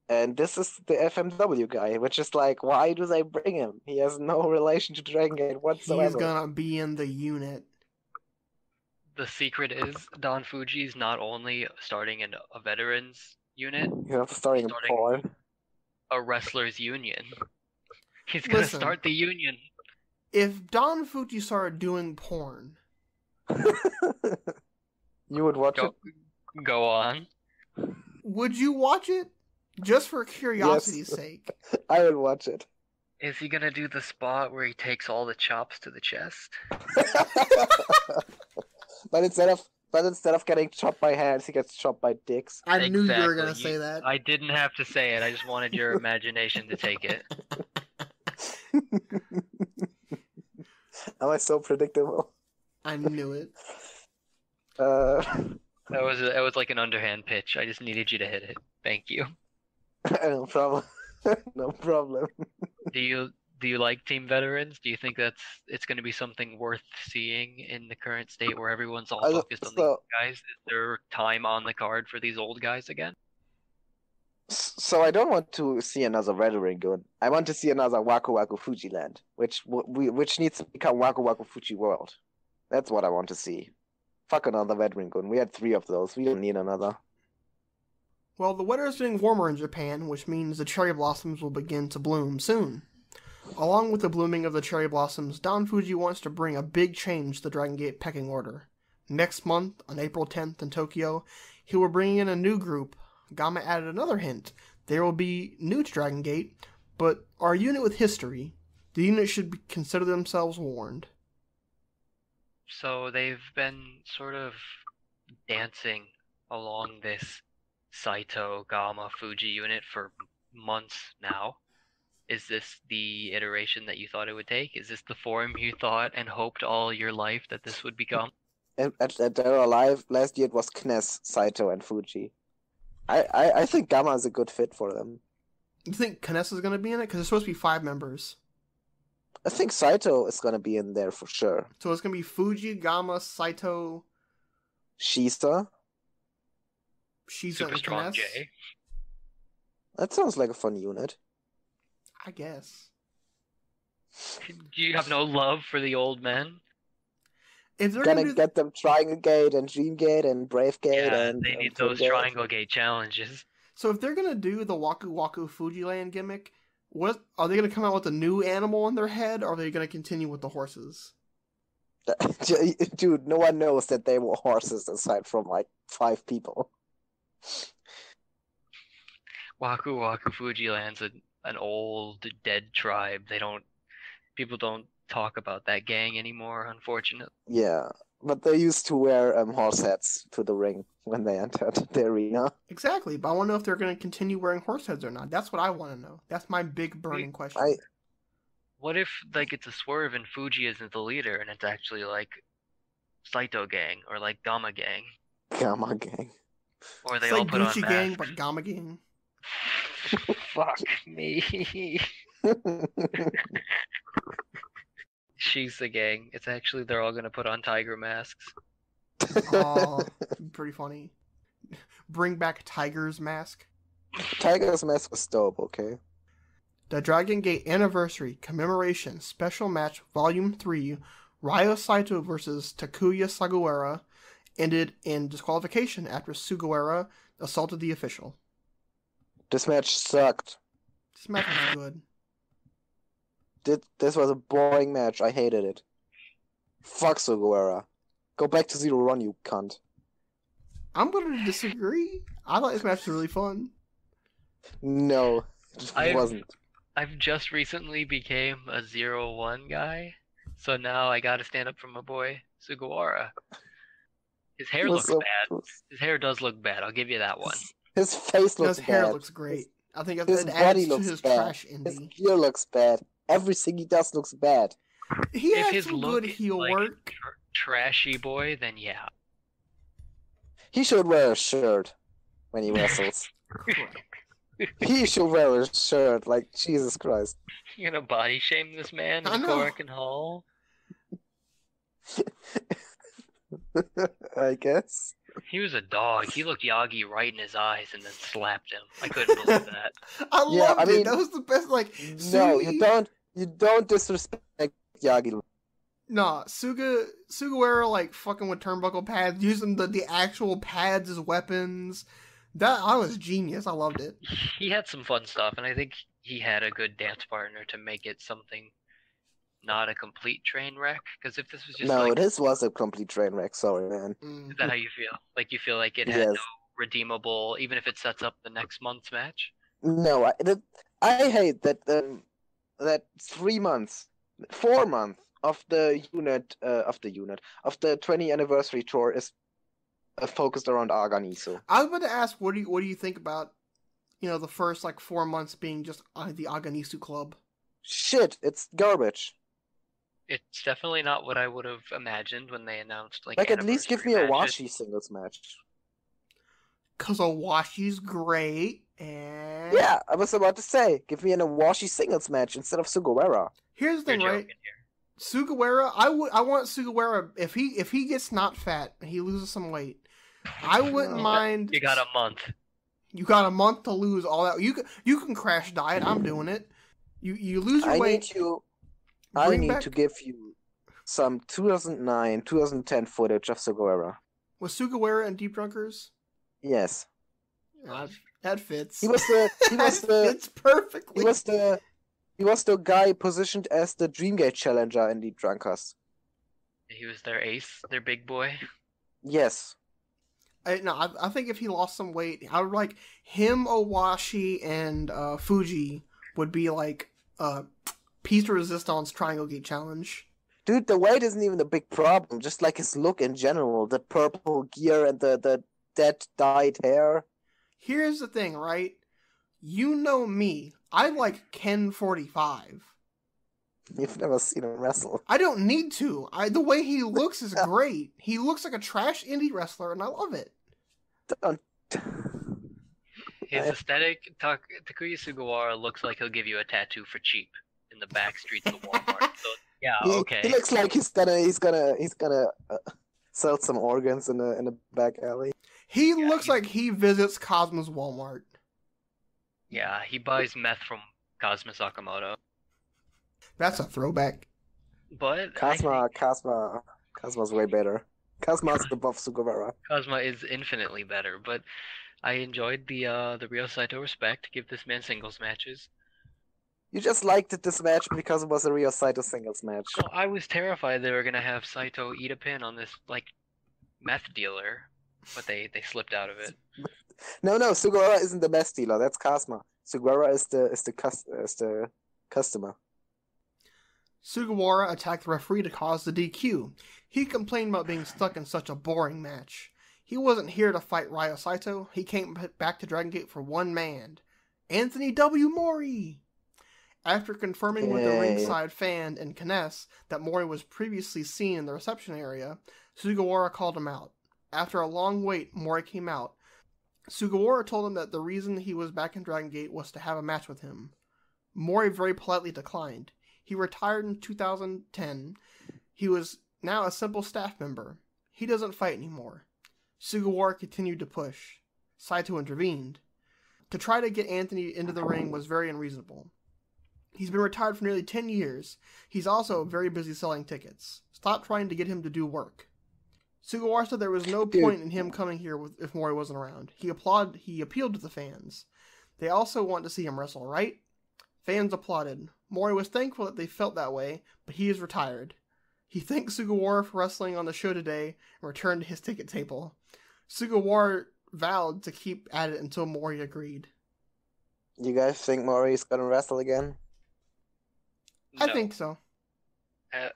And this is the FMW guy, which is like, why do they bring him? He has no relation to Dragon Gate whatsoever. He's gonna be in the unit. The secret is Don Fuji's not only starting in a veterans unit, You know, starting in Starting- porn. a wrestlers union. He's gonna Listen. start the union. If Don Fuji started doing porn, You would watch Go, go on. it? would you watch it? Just for curiosity's sake. I would watch it. Is he gonna do the spot where he takes all the chops to the chest? But instead of getting chopped by hands, he gets chopped by dicks. I knew you were Exactly. gonna say that. I didn't have to say it. I just wanted your imagination to take it. Am I so predictable? I knew it. That was like an underhand pitch. I just needed you to hit it. Thank you. No problem. No problem. Do Do you like team veterans? Do you think it's going to be something worth seeing in the current state where everyone's all focused on these So, guys? Is there time on the card for these old guys again? so I don't want to see another veteran gun. I want to see another Waku Waku Fuji land, which needs to become Waku Waku Fuji World. That's what I want to see. Fuck another veteran gun. We had 3 of those. We don't need another. Well, the weather is getting warmer in Japan, which means the cherry blossoms will begin to bloom soon. Along with the blooming of the cherry blossoms, Don Fujii wants to bring a big change to the Dragon Gate pecking order. Next month, on April 10th in Tokyo, he will bring in a new group. Gamma added another hint. They will be new to Dragon Gate, but are a unit with history. The unit should consider themselves warned. So they've been sort of dancing along this Saito, Gamma, Fuji unit for months now. Is this the iteration that you thought it would take? Is this the form you thought and hoped all your life that this would become? At their alive last year, it was Kness, Saito, and Fuji. I think Gamma is a good fit for them. You think Kness is going to be in it? Because there's supposed to be 5 members. I think Saito is gonna be in there for sure. So it's going to be Fuji, Gamma, Saito, Shisa. Shiza, and Strong Kness. J. That sounds like a fun unit. I guess. Do you have no love for the old men? If they're Gonna do get them Triangle Gate and Dream Gate and Brave Gate Yeah, and they need Twin those Gate. Triangle Gate challenges. So if they're gonna do the Waku Waku Fujiland gimmick, what are they gonna come out with a new animal in their head, or are they gonna continue with the horses? Dude, no one knows that they were horses aside from like 5 people. Waku Waku Fujiland's an old dead tribe. People don't talk about that gang anymore, unfortunately. Yeah, but they used to wear horse hats to the ring when they entered the arena. Exactly, but I want to know if they're gonna continue wearing horse heads or not. That's what I want to know. That's my big burning question. What if like it's a swerve and Fuji isn't the leader and it's actually like Saito gang or like Gamma gang? Gamma gang. Or they It's all like put on Gucci masks. Gang, but Gamma Gang. Fuck me. She's the gang. It's actually they're all gonna put on tiger masks. Oh, pretty funny. Bring back Tiger's mask. Tiger's mask was dope, okay? The Dragon Gate Anniversary Commemoration Special Match Volume 3, Ryo Saito vs. Takuya Sugiura, ended in disqualification after Sugiura assaulted the official. This match sucked. This match was good. This was a boring match. I hated it. Fuck Sugiura. Go back to Zero Run, you cunt. I'm going to disagree. I thought this match was really fun. No, it wasn't. I've just recently became a 0-1 guy, so now I gotta stand up for my boy Sugawara. His hair looks bad. His hair does look bad, I'll give you that one. His face looks his bad. hair looks great. I think His it body adds to looks his bad. trash His indie. gear looks bad. Everything he does looks bad. He If has his some look good is heel like work. trashy boy, then yeah. He should wear a shirt when he wrestles. He should wear a shirt, like, Jesus Christ. You gonna body shame this man I in know. Korakuen Hall? I guess. He was a dog. He looked Yagi right in his eyes and then slapped him. I couldn't believe that. I loved I mean, it. That was the best. Like, No, Sugi- you don't disrespect Yagi. Nah, Sugawara like fucking with turnbuckle pads, using the actual pads as weapons. I was genius. I loved it. He had some fun stuff, and I think he had a good dance partner to make it something not a complete train wreck. Because if this was just No, like, this was a complete train wreck. Sorry, man. is that how you feel? Like you feel like it had no redeemable, even if it sets up the next month's match? No, I hate that that 3 months, 4 months of the 20th anniversary tour is focused around Aganisu. I was about to ask, what do you think about, the first like 4 months being just the Aganisu Club? Shit, it's garbage. It's definitely not what I would have imagined when they announced like At least give me a anniversary matches. Washi singles match. Cause Owashi's great. And Yeah, I was about to say, give me an Awashi singles match instead of Sugawara. here's the You're thing, right? joking here. Sugawara, I want Sugawara if he gets not fat and he loses some weight. I wouldn't No. mind. You got a month. You got a month to lose all that. You can crash diet. I'm doing it. You lose your I weight. Bring back need to give you some 2009, 2010 footage of Sugawara. with Sugawara and Deep Drunkers. Yes. That fits. He was the fits perfectly. he was the guy positioned as the Dreamgate challenger in Deep Drunkers. He was their ace, their big boy. Yes. I think if he lost some weight, I would like him, Owashi, and Fujii would be like Peace Resistance Triangle Gate Challenge. Dude, the weight isn't even a big problem, just like his look in general. The purple gear and the dead dyed hair. Here's the thing, right? You know me. I like Ken 45. You've never seen him wrestle. I don't need to. The way he looks is great. He looks like a trash indie wrestler, and I love it. Don't. His aesthetic, Takuya Sugawara looks like he'll give you a tattoo for cheap in the back streets of Walmart. So yeah, okay. He looks like he's gonna sell some organs in a back alley. He looks like he visits Cosmo's Walmart. Yeah, he buys meth from Kazuma Sakamoto. That's a throwback. But Cosma's way better. Cosma's above Sugawara. Kazuma is infinitely better, but I enjoyed the Ryo Saito respect. Give this man singles matches. You just liked this match because it was a Ryo Saito singles match. No, I was terrified they were gonna have Saito eat a pin on this like meth dealer, but they slipped out of it. No, Sugawara isn't the meth dealer. That's Cosma. Sugawara is the customer. Sugawara attacked the referee to cause the DQ. He complained about being stuck in such a boring match. He wasn't here to fight Ryo Saito. He came back to Dragon Gate for one man, Anthony W. Mori. After confirming with the ringside fan and Kness that Mori was previously seen in the reception area, Sugawara called him out. After a long wait, Mori came out. Sugawara told him that the reason he was back in Dragon Gate was to have a match with him. Mori very politely declined. He retired in 2010. He was now a simple staff member. He doesn't fight anymore. Sugawara continued to push. Saito intervened. To try to get Anthony into the ring was very unreasonable. He's been retired for nearly 10 years. He's also very busy selling tickets. Stop trying to get him to do work. Sugawara said there was no point in him coming here if Mori wasn't around. He appealed to the fans. They also want to see him wrestle, right? Fans applauded. Mori was thankful that they felt that way, but he is retired. He thanked Sugawara for wrestling on the show today and returned to his ticket table. Sugawara vowed to keep at it until Mori agreed. You guys think Mori's gonna wrestle again? No. I think so.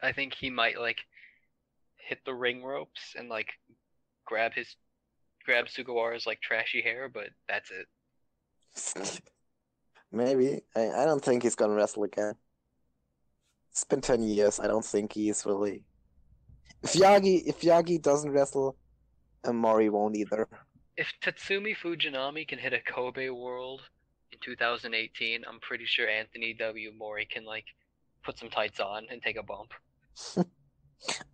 I think he might like hit the ring ropes and like grab Sugawara's like trashy hair, but that's it. Maybe. I don't think he's gonna wrestle again. It's been 10 years. I don't think he's really. If Yagi doesn't wrestle, Mori won't either. If Tatsumi Fujinami can hit a Kobe World in 2018, I'm pretty sure Anthony W. Mori can like put some tights on and take a bump.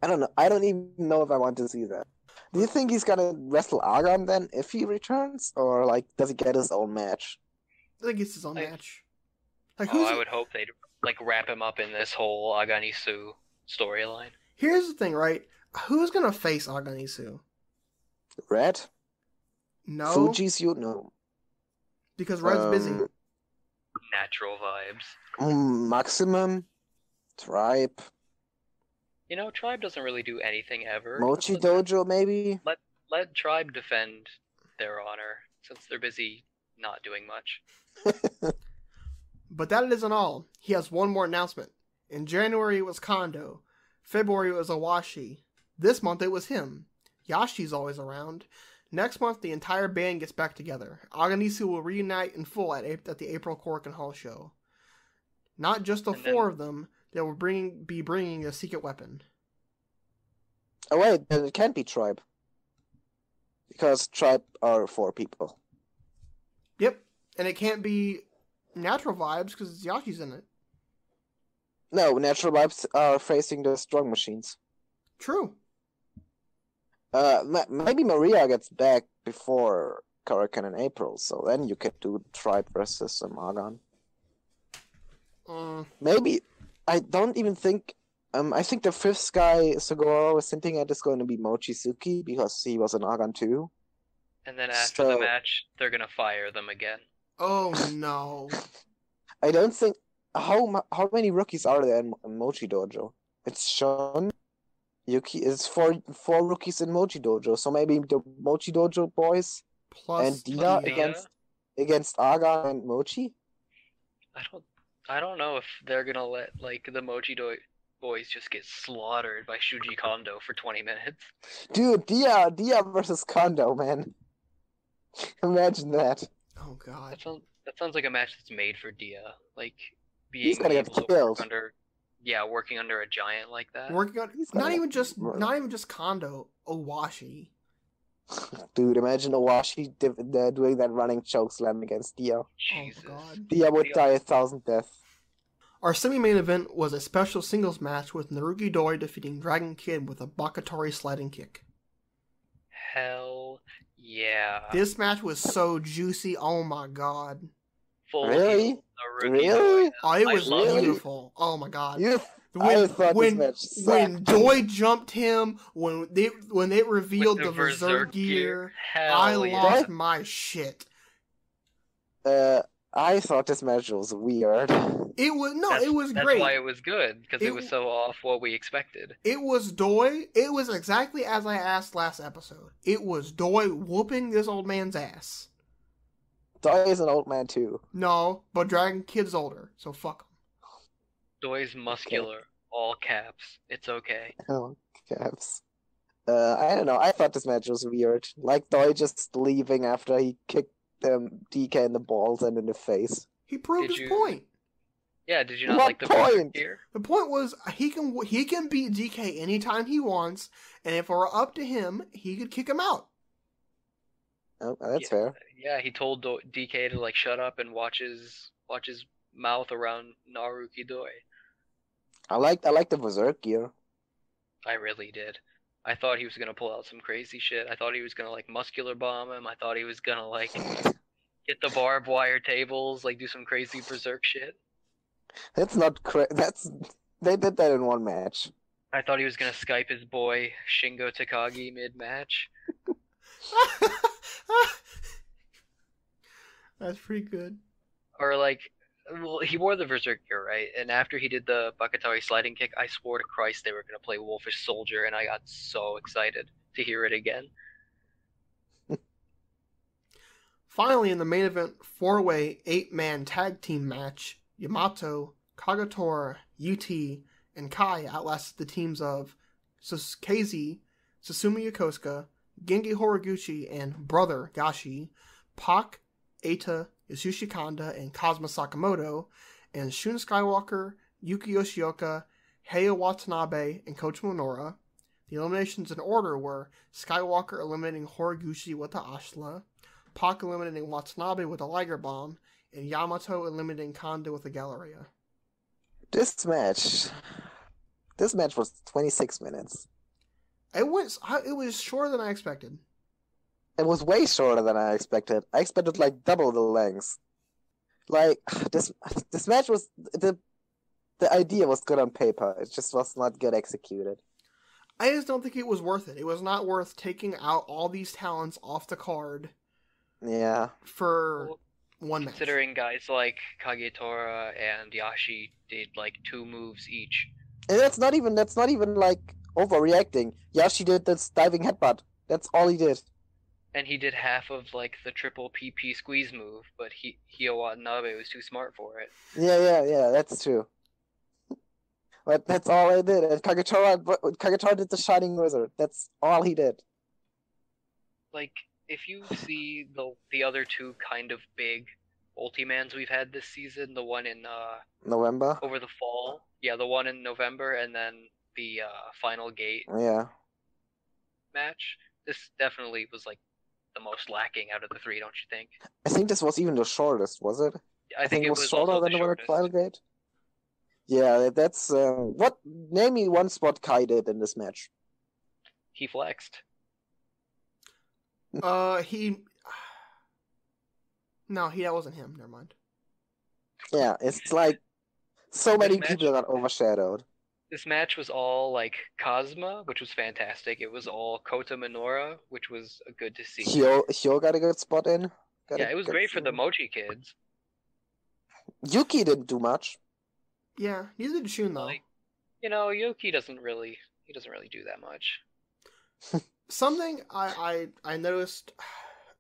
I don't know. I don't even know if I want to see that. Do you think he's gonna wrestle Argon then if he returns, or like does he get his own match? I think it's his own match. Like, I would hope they'd like wrap him up in this whole Aganisu storyline. Here's the thing, right? Who's gonna face Aganisu? Red? No. Fuji's you? No. Because Red's busy. Natural vibes. Maximum? Tribe? You know, Tribe doesn't really do anything ever. Mochi Dojo, maybe? Let Tribe defend their honor, since they're busy not doing much. But that isn't all. He has one more announcement. In January it was Kondo. February it was Awashi. This month it was him. Yashi's always around. Next month the entire band gets back together. Aganisu will reunite in full at the April Korakuen Hall show. Not just the four of them, they will be bringing a secret weapon. Oh wait, then it can't be Tribe. Because Tribe are 4 people. Yep. And it can't be natural vibes because Yashi's in it. No, natural vibes are facing the strong machines. True. Maybe Maria gets back before Karakan in April, so then you can do Tribe versus Argon. Maybe. I don't even think. I think the fifth guy Seguro was hinting at is going to be Mochizuki because he was in Argon too. And then after the match, they're gonna fire them again. Oh no! I don't think. How many rookies are there in Mochi Dojo? It's Shun, Yuki. It's four rookies in Mochi Dojo. So maybe the Mochi Dojo boys plus and Dia against Argon and Mochi. I don't know if they're gonna let like the Mochi boys just get slaughtered by Shuji Kondo for 20 minutes. Dude, Dia versus Kondo, man. Imagine that. Oh god. That sounds like a match that's made for Dia. Like he's being gonna able get to killed. working under a giant like that. Not even just Kondo, Owashi. Dude, imagine Owashi doing that running choke slam against Dia. Jesus. Oh god. Dia would die 1,000 deaths. Our semi-main event was a special singles match with Naruki Doi defeating Dragon Kid with a Bakatori sliding kick. Hell yeah. This match was so juicy. Oh my god. Really? Really? Oh, it was beautiful. Oh my god. When Doi jumped him, when they revealed the Berserk gear, I lost my shit. I thought this match was weird. It was great. That's why it was good, because it was so off what we expected. It was Doi. It was exactly as I asked last episode. It was Doi whooping this old man's ass. Doi is an old man too. No, but Dragon Kid's older, so fuck him. Doi's muscular, all caps. It's okay. All caps. I don't know. I thought this match was weird. Like Doi just leaving after he kicked DK in the balls and in the face. He proved his point. Yeah, did you not like the point here? The point was he can beat DK anytime he wants, and if it were up to him, he could kick him out. Oh, that's fair. Yeah, he told DK to like shut up and watch his mouth around Naruki Doi. I like the Berserk gear. I really did. I thought he was gonna pull out some crazy shit. I thought he was gonna like muscular bomb him. I thought he was gonna like get the barbed wire tables, like do some crazy berserk shit. That's not they did that in one match. I thought he was gonna Skype his boy Shingo Takagi mid-match. That's pretty good. Or like, well, he wore the berserk gear, right? And after he did the Bakatari sliding kick, I swore to Christ they were gonna play Wolfish Soldier, and I got so excited to hear it again. Finally, in the main event 4-way 8-man tag team match, Yamato, Kagatora, UT, and Kai outlasted the teams of KZ, Susumu Yokosuka, Genki Horiguchi, and Brother Gashi, Pac, Eita, Yasushi Kanda, and Kazuma Sakamoto, and Shun Skywalker, Yuki Yoshioka, Heio Watanabe, and Coach Minoura. The eliminations in order were Skywalker eliminating Horiguchi with the Ashla, Pac eliminating Watanabe with a Liger Bomb, and Yamato eliminating Kanda with a Galleria. This match was 26 minutes. It was shorter than I expected. It was way shorter than I expected. I expected like double the length. Like this match was the idea was good on paper. It just was not good executed. I just don't think it was worth it. It was not worth taking out all these talents off the card. Yeah. For one match. Considering guys like Kagetora and Yashi did like 2 moves each. And that's not even like overreacting. Yashi did this diving headbutt. That's all he did. And he did half of like the triple PP squeeze move, but Hio Watanabe was too smart for it. Yeah, that's true. But that's all I did. And Kagetora did the Shining Wizard. That's all he did. Like, if you see the other 2 kind of big Ultimans we've had this season, the one in November? Over the fall. Yeah, the one in November, and then the Final Gate match. This definitely was like the most lacking out of the three, don't you think? I think this was even the shortest, was it? I think it it was was shorter also than the the one at shortest. Filegate. Yeah, that's what. Name me one spot Kai did in this match. He flexed. He. No, that wasn't him. Never mind. Yeah, it's like so This many match- people got overshadowed. This match was all like Cosma, which was fantastic. It was all Kota Minoura, which was good to see. Hyo got a good spot in. Yeah, it was great for the Mochi kids. Yuki didn't do much. Yeah, neither did Shun though. Like, Yuki doesn't really do that much. Something I noticed.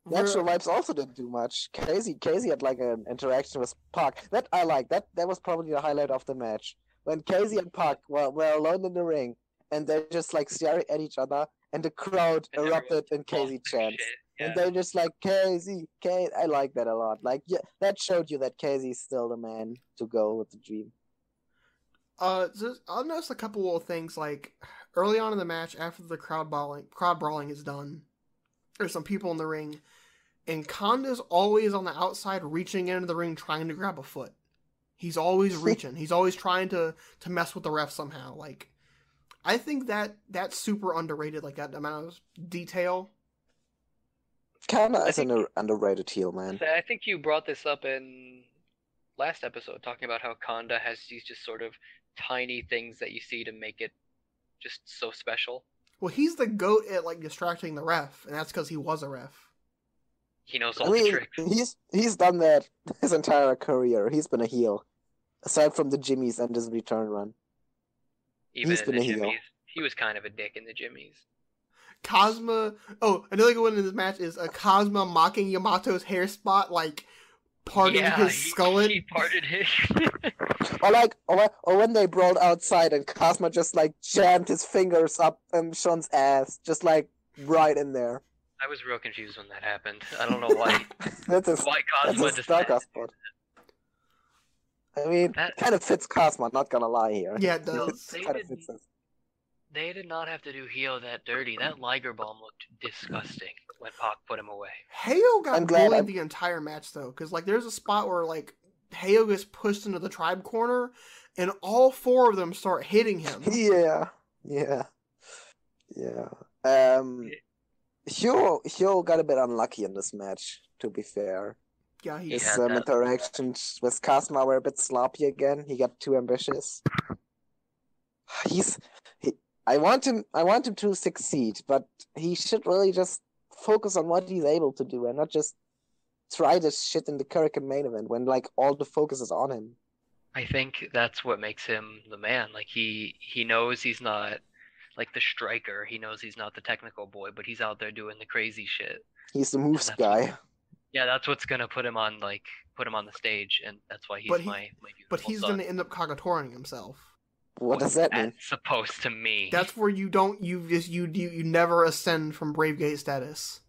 Natural Vibes also didn't do much. Casey had like an interaction with Park. That I like. That was probably the highlight of the match. When Casey and Park were alone in the ring and they're just like staring at each other and the crowd And erupted in lost Casey their chants. shit, yeah. And they're just like, Casey. I like that a lot. Like, yeah, that showed you that Casey's still the man to go with the dream. I'll notice a couple of things, like early on in the match, after the crowd brawling is done, there's some people in the ring, and Konda's always on the outside reaching into the ring trying to grab a foot. He's always reaching. He's always trying to mess with the ref somehow. Like, I think that's super underrated, like that amount of detail. Kanda is an underrated heel, man. I think you brought this up in last episode, talking about how Kanda has these just sort of tiny things that you see to make it just so special. Well, he's the GOAT at like distracting the ref, and that's because he was a ref. He knows all the tricks. He's done that his entire career. He's been a heel, aside from the Jimmies and his return run. Even He's in been the a heel. Jimmies, he was kind of a dick in the Jimmies. Cosma. Oh, another good one in this match is a Cosma mocking Yamato's hair spot, like parting his skull. He parted his. or when they brawled outside and Cosma just like jammed his fingers up Sean's ass, just like right in there. I was real confused when that happened. I don't know why. Why Cosma that's a Starcast spot. I mean, kind of fits Cosma, not gonna lie here. Yeah, it does. They did not have to do heel that dirty. That Liger Bomb looked disgusting when Pac put him away. Hayo got bullied the entire match though, because like there's a spot where like Hayo gets pushed into the tribe corner, and all four of them start hitting him. Yeah. Hyo got a bit unlucky in this match, to be fair. Yeah, his interactions with Cosma were a bit sloppy again. He got too ambitious. I want him to succeed, but he should really just focus on what he's able to do and not just try this shit in the Kurikan main event when like all the focus is on him. I think that's what makes him the man. Like he knows he's not like the striker. He knows he's not the technical boy, but he's out there doing the crazy shit. He's the moves guy. Yeah, that's what's gonna put him on the stage, and that's why he's my beautiful But he's son. gonna end up Kagatoring himself. What does that mean? That's supposed to mean. That's where you never ascend from Bravegate status.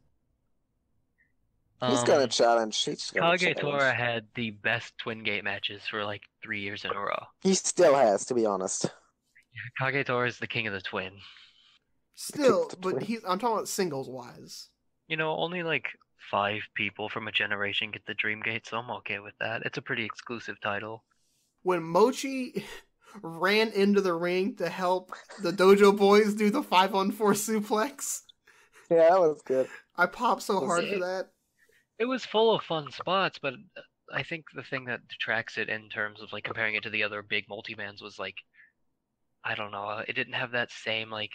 He's gonna challenge. Kagetora had the best Twin Gate matches for like 3 years in a row. He still has, to be honest. Kagetora is the king of the twin. Still, but I'm talking about singles wise. Only like 5 people from a generation get the Dream Gate, so I'm okay with that. It's a pretty exclusive title. When Mochi ran into the ring to help the Dojo Boys do the 5-on-4 suplex. Yeah, that was good. I popped so hard for that. It was full of fun spots, but I think the thing that detracts it in terms of like comparing it to the other big multi-mans was like, I don't know, it didn't have that same like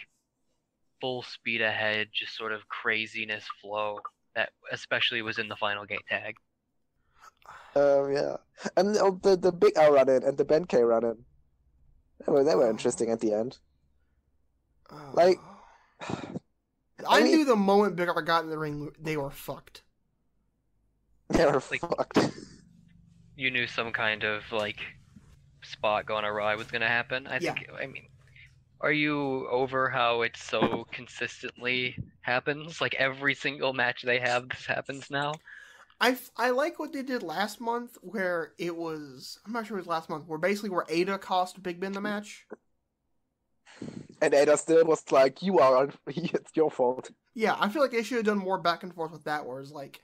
full speed ahead, just sort of craziness flow that especially was in the final gate tag. Yeah, and the Big L run-in and the Benkei run-in. They were interesting at the end. Like, I knew the moment Big R got in the ring, they were fucked. They were fucked. You knew some kind of like spot going awry was gonna happen. I mean, are you over how it so consistently happens? Like every single match they have, this happens now. I like what they did last month, where it was, I'm not sure it was last month, where Ada cost Big Ben the match. And Ada still was like, it's your fault. Yeah, I feel like they should have done more back and forth with that, where it's like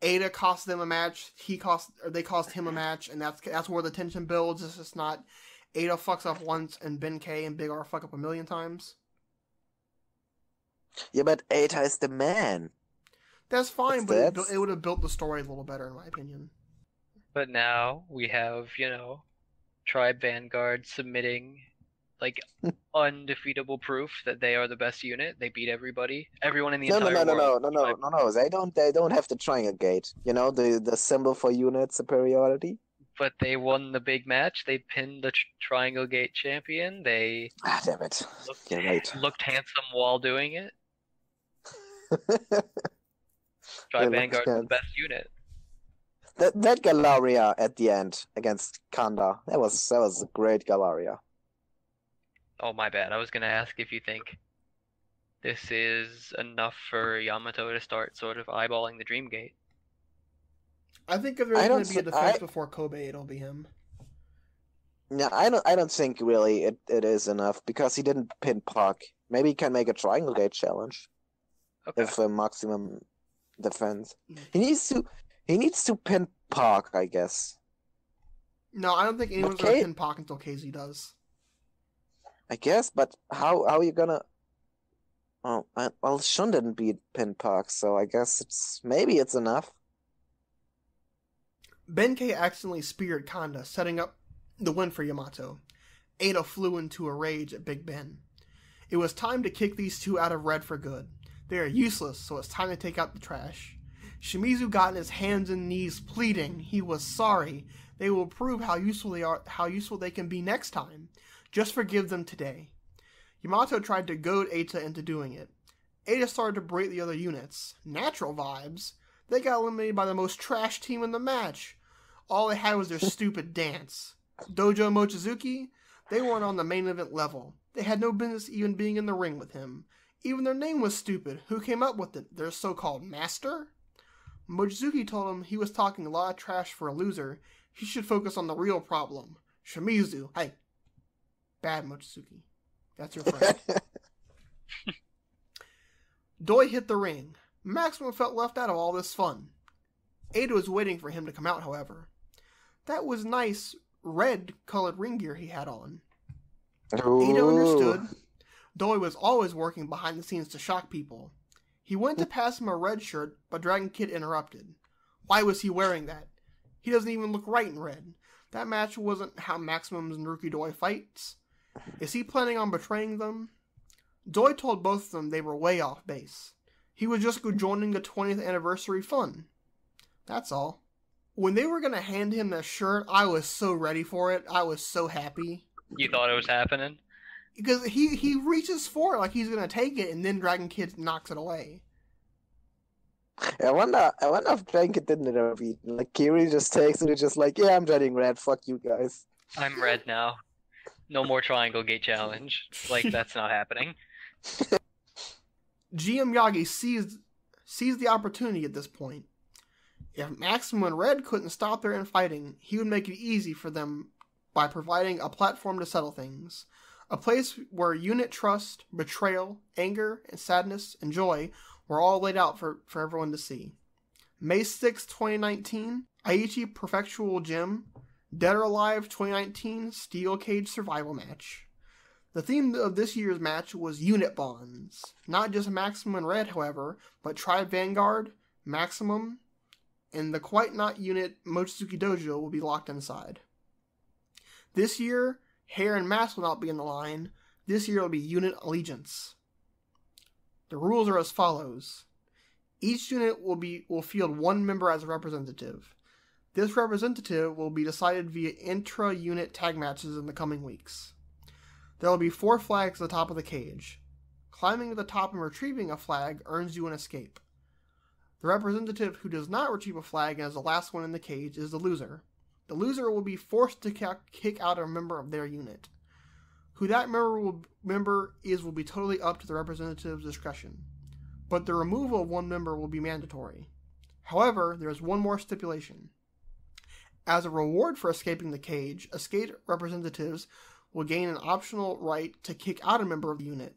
Ada cost them a match, they cost him a match, and that's where the tension builds. It's just not Ada fucks up once and Ben K and Big R fuck up a million times. Yeah, but Ada is the man. That's fine, but it would have built the story a little better, in my opinion. But now we have, Tribe Vanguard submitting like undefeatable proof that they are the best unit. They beat everybody, everyone in the entire world. No. They don't have the triangle gate. You know, the symbol for unit superiority. But they won the big match. They pinned the Triangle Gate champion. They damn it. You're right. Looked handsome while doing it. Tribe Vanguard is the best unit. That Galaria at the end against Kanda, that was a great Galaria. Oh, my bad. I was going to ask if you think this is enough for Yamato to start sort of eyeballing the Dream Gate. I think if there's going to be a defense before Kobe, it'll be him. Yeah, I don't think really it is enough because he didn't pin Puck. Maybe he can make a Triangle Gate challenge. Okay. If a maximum defense. He needs to pin Puck, I guess. No, I don't think anyone's going to pin Puck until KZ does. I guess, but how are you gonna? Oh, well, Shun didn't beat Pin Puck, so I guess maybe it's enough. Ben K accidentally speared Kanda, setting up the win for Yamato. Ada flew into a rage at Big Ben. It was time to kick these two out of red for good. They are useless, so it's time to take out the trash. Shimizu got on his hands and knees pleading. He was sorry. They will prove how useful they can be next time. Just forgive them today. Yamato tried to goad Eita into doing it. Eita started to berate the other units. Natural vibes. They got eliminated by the most trash team in the match. All they had was their stupid dance. Dojo Mochizuki, they weren't on the main event level. They had no business even being in the ring with him. Even their name was stupid. Who came up with it? Their so-called master? Mochizuki told him he was talking a lot of trash for a loser. He should focus on the real problem. Shimizu, hey. Bad Mochizuki. That's your friend. Doi hit the ring. Maximum felt left out of all this fun. Ada was waiting for him to come out, however. That was nice red-colored ring gear he had on. Ooh. Ada understood. Doi was always working behind the scenes to shock people. He went to pass him a red shirt, but Dragon Kid interrupted. Why was he wearing that? He doesn't even look right in red. That match wasn't how Maximum's Naruki Doi fights. Is he planning on betraying them? Doi told both of them they were way off base. He was just joining the 20th anniversary fun. That's all. When they were going to hand him that shirt, I was so ready for it. I was so happy. You thought it was happening? Because he reaches for it like he's going to take it, and then Dragon Kid knocks it away. I wonder if Dragon Kid didn't intervene. Like, Kiri just takes it and just like, yeah, I'm joining red, fuck you guys. I'm red now. No more Triangle Gate challenge. Like, that's not happening. GM Yagi sees the opportunity at this point. If Maximum and Red couldn't stop their infighting, he would make it easy for them by providing a platform to settle things. A place where unit trust, betrayal, anger, and sadness, and joy were all laid out for everyone to see. May 6, 2019, Aichi Prefectural Gym, Dead or Alive 2019 Steel Cage Survival Match. The theme of this year's match was unit bonds. Not just Maximum and Red, however, but Tribe Vanguard, Maximum, and the quite not unit Mochizuki Dojo will be locked inside. This year, hair and mask will not be in the line. This year it will be unit allegiance. The rules are as follows. Each unit will field one member as a representative. This representative will be decided via intra-unit tag matches in the coming weeks. There will be 4 flags at the top of the cage. Climbing to the top and retrieving a flag earns you an escape. The representative who does not retrieve a flag and is the last one in the cage is the loser. The loser will be forced to kick out a member of their unit. Who that member is will be totally up to the representative's discretion, but the removal of one member will be mandatory. However, there is one more stipulation. As a reward for escaping the cage, escaped representatives will gain an optional right to kick out a member of the unit.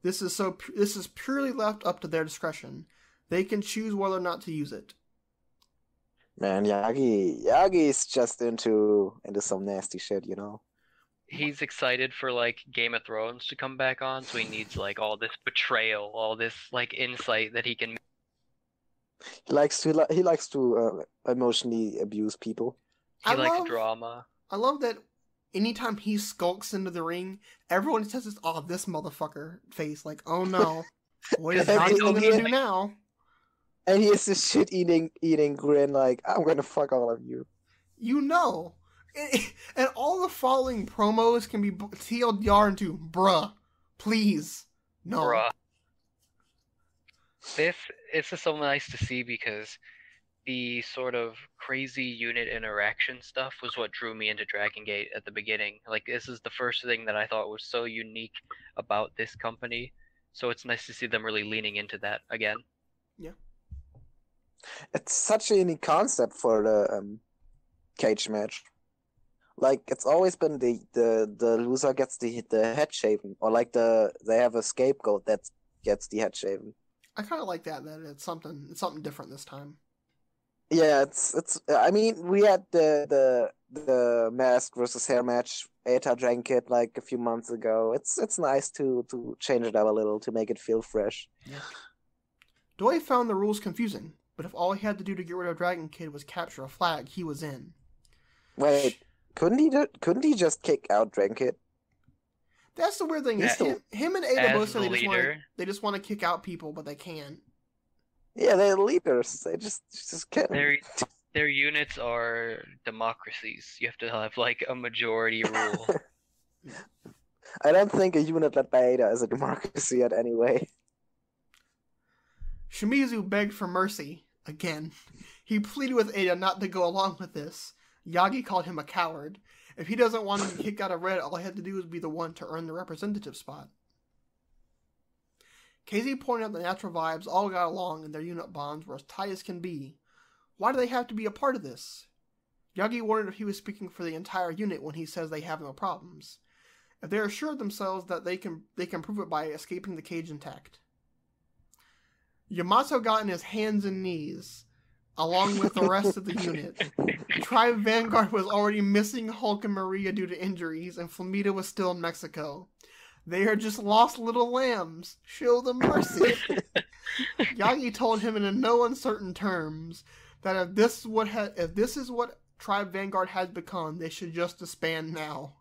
This is purely left up to their discretion. They can choose whether or not to use it. Man, Yagi's just into some nasty shit, you know. He's excited for like Game of Thrones to come back on, so he needs like all this betrayal, all this like insight that he can. He likes to emotionally abuse people. He likes drama. I love that anytime he skulks into the ring, everyone says this, "Oh, this motherfucker" face, like, "Oh no, what is Yagi gonna do now?" And he has this shit-eating grin, like, "I'm gonna fuck all of you." You know. And all the following promos can be TLDR into, bruh, please, no. Bruh. It's just so nice to see because the sort of crazy unit interaction stuff was what drew me into Dragon Gate at the beginning. Like, this is the first thing that I thought was so unique about this company. So it's nice to see them really leaning into that again. Yeah. It's such a unique concept for the cage match. Like, it's always been the loser gets the head shaven, or like they have a scapegoat that gets the head shaven. I kind of like that it's something different this time. Yeah, it's. I mean, we had the mask versus hair match, Eta Dragon Kid, like a few months ago. It's nice to change it up a little to make it feel fresh. Yeah. Doi found the rules confusing, but if all he had to do to get rid of Dragon Kid was capture a flag, he was in. Wait. Couldn't he just kick out Dragon Kid? That's the weird thing. Him and Ada both say they just want to kick out people, but they can't. Yeah, they're leaders. They just can't. Their units are democracies. You have to have like a majority rule. I don't think a unit led by Ada is a democracy yet anyway. Shimizu begged for mercy again. He pleaded with Ada not to go along with this. Yagi called him a coward. If he doesn't want to be kicked out of Red, all he had to do was be the one to earn the representative spot. KZ pointed out the natural vibes all got along and their unit bonds were as tight as can be. Why do they have to be a part of this? Yagi wondered if he was speaking for the entire unit when he says they have no problems. If they assured themselves that they can prove it by escaping the cage intact. Yamato got in his hands and knees, along with the rest of the unit. Tribe Vanguard was already missing Hulk and Maria due to injuries, and Flamita was still in Mexico. They are just lost little lambs. Show them mercy. Yagi told him in no uncertain terms that if this is what Tribe Vanguard has become, they should just disband now.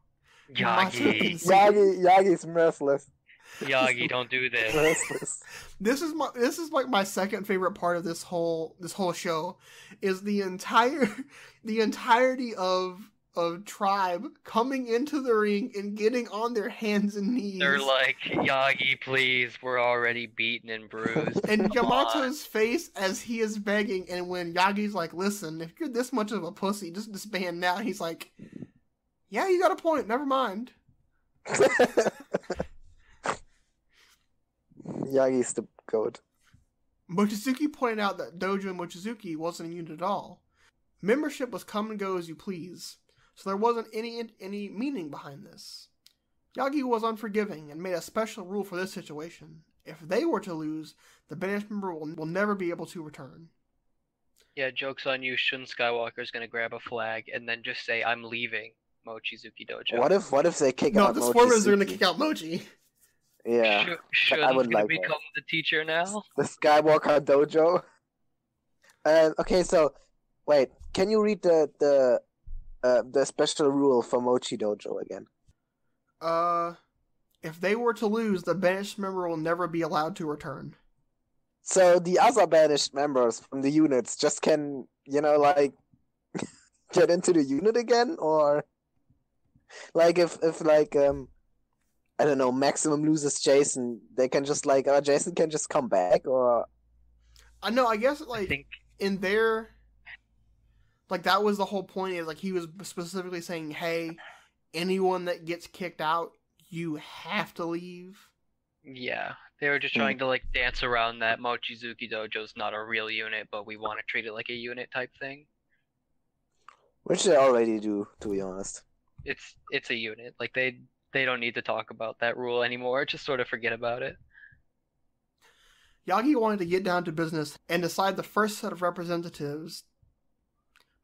Yagi's merciless. Yagi, don't do this. This is like my second favorite part of this whole show, is the entirety of Tribe coming into the ring and getting on their hands and knees. They're like, Yagi, please, we're already beaten and bruised. And Yamato's face as he is begging, and when Yagi's like, listen, if you're this much of a pussy, just disband now. He's like, yeah, you got a point, never mind. Yagi's the goat. Mochizuki pointed out that Dojo Mochizuki wasn't a unit at all. Membership was come and go as you please, so there wasn't any meaning behind this. Yagi was unforgiving and made a special rule for this situation. If they were to lose, the banished member will never be able to return. Yeah, joke's on you. Shun Skywalker's gonna grab a flag and then just say, I'm leaving Mochizuki Dojo. What if they kick out Mochizuki? No, the Swarmers are gonna kick out Mochi. Yeah. Shun's gonna become the teacher now? The Skywalker Dojo? Okay, so, wait, can you read the special rule for Mochi Dojo again? If they were to lose, the banished member will never be allowed to return. So the other banished members from the units just can, like, get into the unit again? Or, like, if I don't know, Maximum loses Jason, they can just, like, Jason can just come back, or... I know, I guess, like, in their... Like, that was the whole point, is, like, he was specifically saying, hey, anyone that gets kicked out, you have to leave. Yeah, they were just trying to, like, dance around that Mochizuki Dojo's not a real unit, but we want to treat it like a unit type thing. Which they already do, to be honest. it's a unit. Like they don't need to talk about that rule anymore. Just sort of forget about it. Yagi wanted to get down to business and decide the first set of representatives.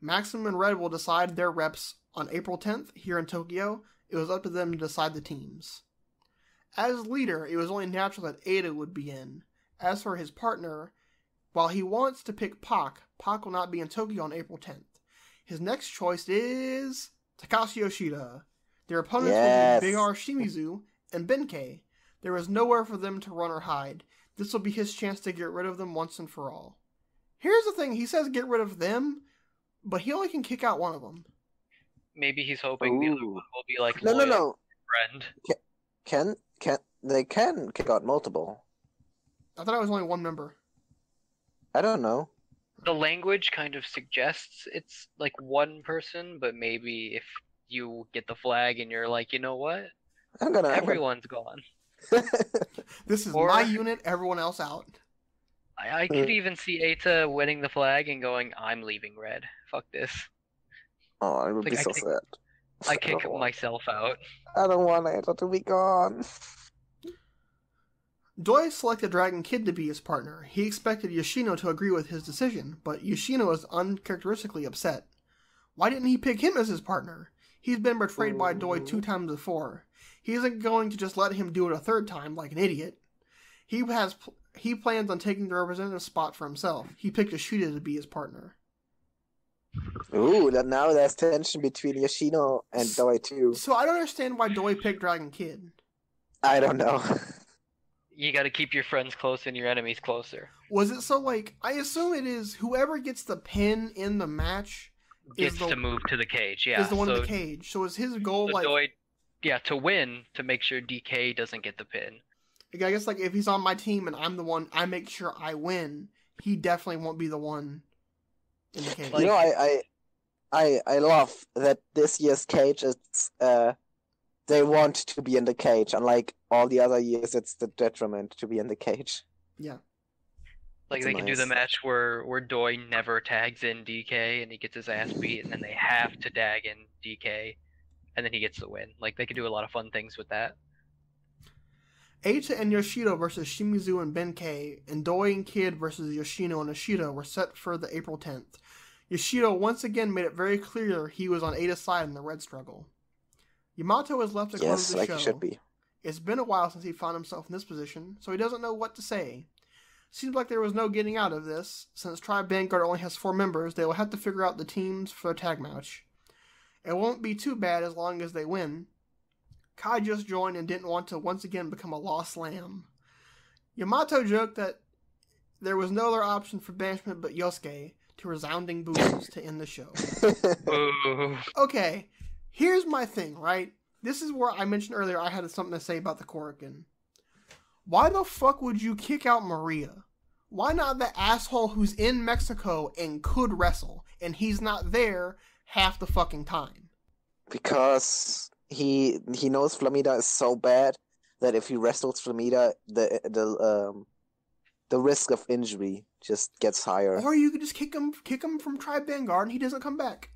Maximum and Red will decide their reps on April 10th here in Tokyo. It was up to them to decide the teams. As leader, it was only natural that Ada would be in. As for his partner, while he wants to pick Pac will not be in Tokyo on April 10th. His next choice is Takashi Yoshida. Their opponents will be Big R Shimizu and Benkei. There was nowhere for them to run or hide. This will be his chance to get rid of them once and for all. Here's the thing, he says get rid of them, but he only can kick out one of them. Maybe he's hoping the other one will be like no. friend. They can kick out multiple. I thought it was only one member. I don't know. The language kind of suggests it's like one person, but maybe if you get the flag and you're like, you know what? Everyone's gone. This is my unit, everyone else out. I could even see Eita winning the flag and going, I'm leaving Red. Fuck this. Oh, it would be so sad. I kick myself out. I don't want Eita to be gone. Doi selected Dragon Kid to be his partner. He expected Yoshino to agree with his decision, but Yoshino was uncharacteristically upset. Why didn't he pick him as his partner? He's been betrayed by Doi 2 times before. He isn't going to just let him do it a third time like an idiot. He plans on taking the representative spot for himself. He picked Yoshida to be his partner. Ooh, now there's tension between Yoshino and Doi too. So I don't understand why Doi picked Dragon Kid. I don't know. You gotta keep your friends close and your enemies closer. Was it so, like, I assume it is whoever gets the pin in the match gets to move to the cage, yeah. Is the one in the cage. So is his goal, like... Doi, to win, to make sure DK doesn't get the pin. I guess, like, if he's on my team and I'm the one, I make sure I win, he definitely won't be the one in the cage. You know, I love that this year's cage is, they want to be in the cage, unlike all the other years, it's the detriment to be in the cage. Yeah. Like, they can do the match where Doi never tags in DK and he gets his ass beat, and then they have to tag in DK, and then he gets the win. Like, they could do a lot of fun things with that. Eita and Yoshida versus Shimizu and Benkei, and Doi and Kid versus Yoshino and Ishida were set for the April 10th. Yoshida once again made it very clear he was on Eita's side in the Red struggle. Yamato was left to close the show. He should be. It's been a while since he found himself in this position, so he doesn't know what to say. Seems like there was no getting out of this. Since Tribe Vanguard only has 4 members, they will have to figure out the teams for a tag match. It won't be too bad as long as they win. Kai just joined and didn't want to once again become a lost lamb. Yamato joked that there was no other option for banishment but Yosuke, to resounding boos to end the show. Okay, here's my thing, right? This is where I mentioned earlier I had something to say about the Korakuen. Why the fuck would you kick out Maria? Why not the asshole who's in Mexico and could wrestle, and he's not there half the fucking time? Because he knows Flamita is so bad that if he wrestles Flamita, the risk of injury just gets higher. Or you could just kick him from Tribe Vanguard and he doesn't come back.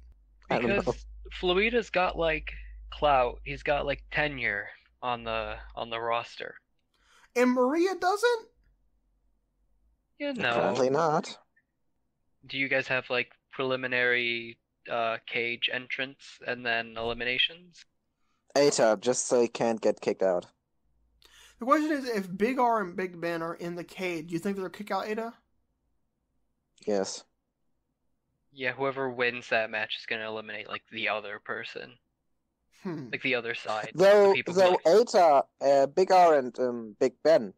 Because Flamita's got like clout. He's got like tenure on the roster. And Maria doesn't? Yeah, no. Apparently not. Do you guys have like preliminary cage entrance and then eliminations? Eita, just so he can't get kicked out. The question is, if Big R and Big Ben are in the cage, do you think they'll kick out Eita? Yes. Yeah, whoever wins that match is going to eliminate like the other person. Like the other side. Though Eita, Big R and Big Ben,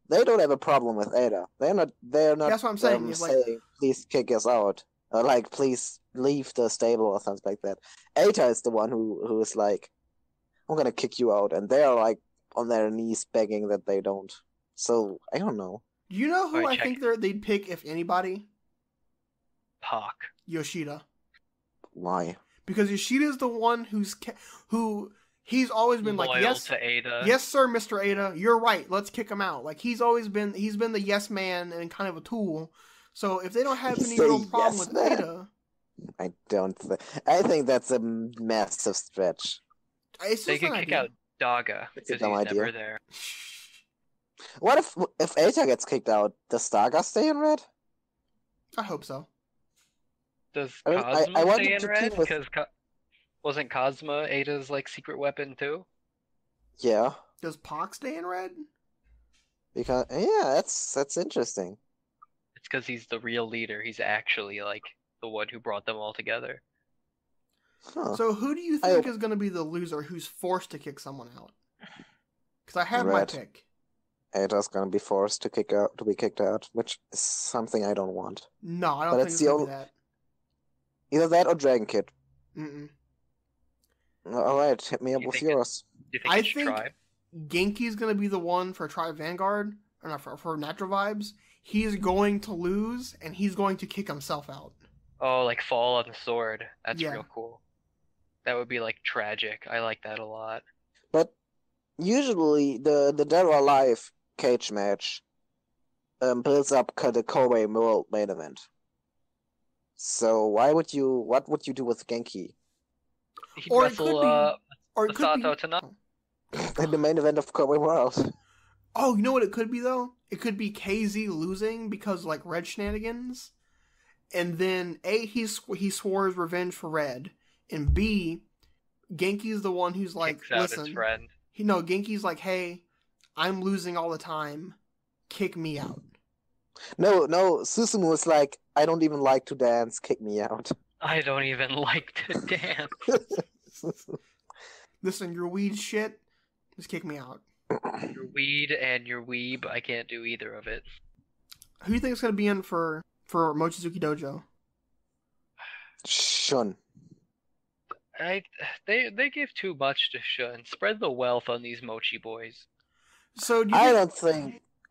they don't have a problem with Eita. They're not. That's what I'm saying. Saying, please kick us out. Or like, please leave the stable or something like that. Eita is the one who is like, I'm gonna kick you out, and they're like on their knees begging that they don't. So I don't know. Do you know who I think they'd pick if anybody? Pac. Yoshida. Why? Because Yoshida's the one who he's always been loyal like, yes, to Eita. Yes, sir, Mr. Eita, you're right. Let's kick him out. Like he's been the yes man and kind of a tool. So if they don't have any real problem with Eita, I don't. I think that's a massive stretch. It's They just could an kick idea. out Daga It's a because dumb he's idea. never there. What if Eta gets kicked out? Does Starga stay in red? I hope so. Does I mean, I Cosmo wanted stay in to red? team with. Because wasn't Cosmo Ada's like secret weapon too? Yeah, Does Pox stay in red? because yeah, that's interesting. It's because he's the real leader. He's actually like the one who brought them all together. Huh. So who do you I think hope- is going to be the loser who's forced to kick someone out? Because I have my Red. pick. Ada's gonna be forced to be kicked out, which is something I don't want. No, I don't But think it's it's the going to only- be that. Either that or Dragon Kid. Mm-mm. All right, hit me up You with think yours. Do you think I it's think Tribe? Genki's going to be the one for Tribe Vanguard, or not for Natural Vibes. He's going to lose, and he's going to kick himself out. Oh, like fall on the sword. That's Yeah. real cool. That would be like tragic. I like that a lot. But usually the Dead or Alive cage match builds up the Kobe World main event. So what would you do with Genki He'd Or it could wrestle be, or it could Masato be. tonight. in the main event of Kobe World? Oh, you know what it could be though? It could be KZ losing because like Red shenanigans, and then A he swore his revenge for Red, and B Genki's the one who's like, Kicks out his listen, friend. Genki's like, hey, I'm losing all the time, kick me out. No, Susumu is like, I don't even like to dance, kick me out. I don't even like to dance. Listen, your weed shit, just kick me out. Your weed and your weeb, I can't do either of it. Who do you think is going to be in for Mochizuki Dojo? Shun. They give too much to Shun. Spread the wealth on these mochi boys. So do you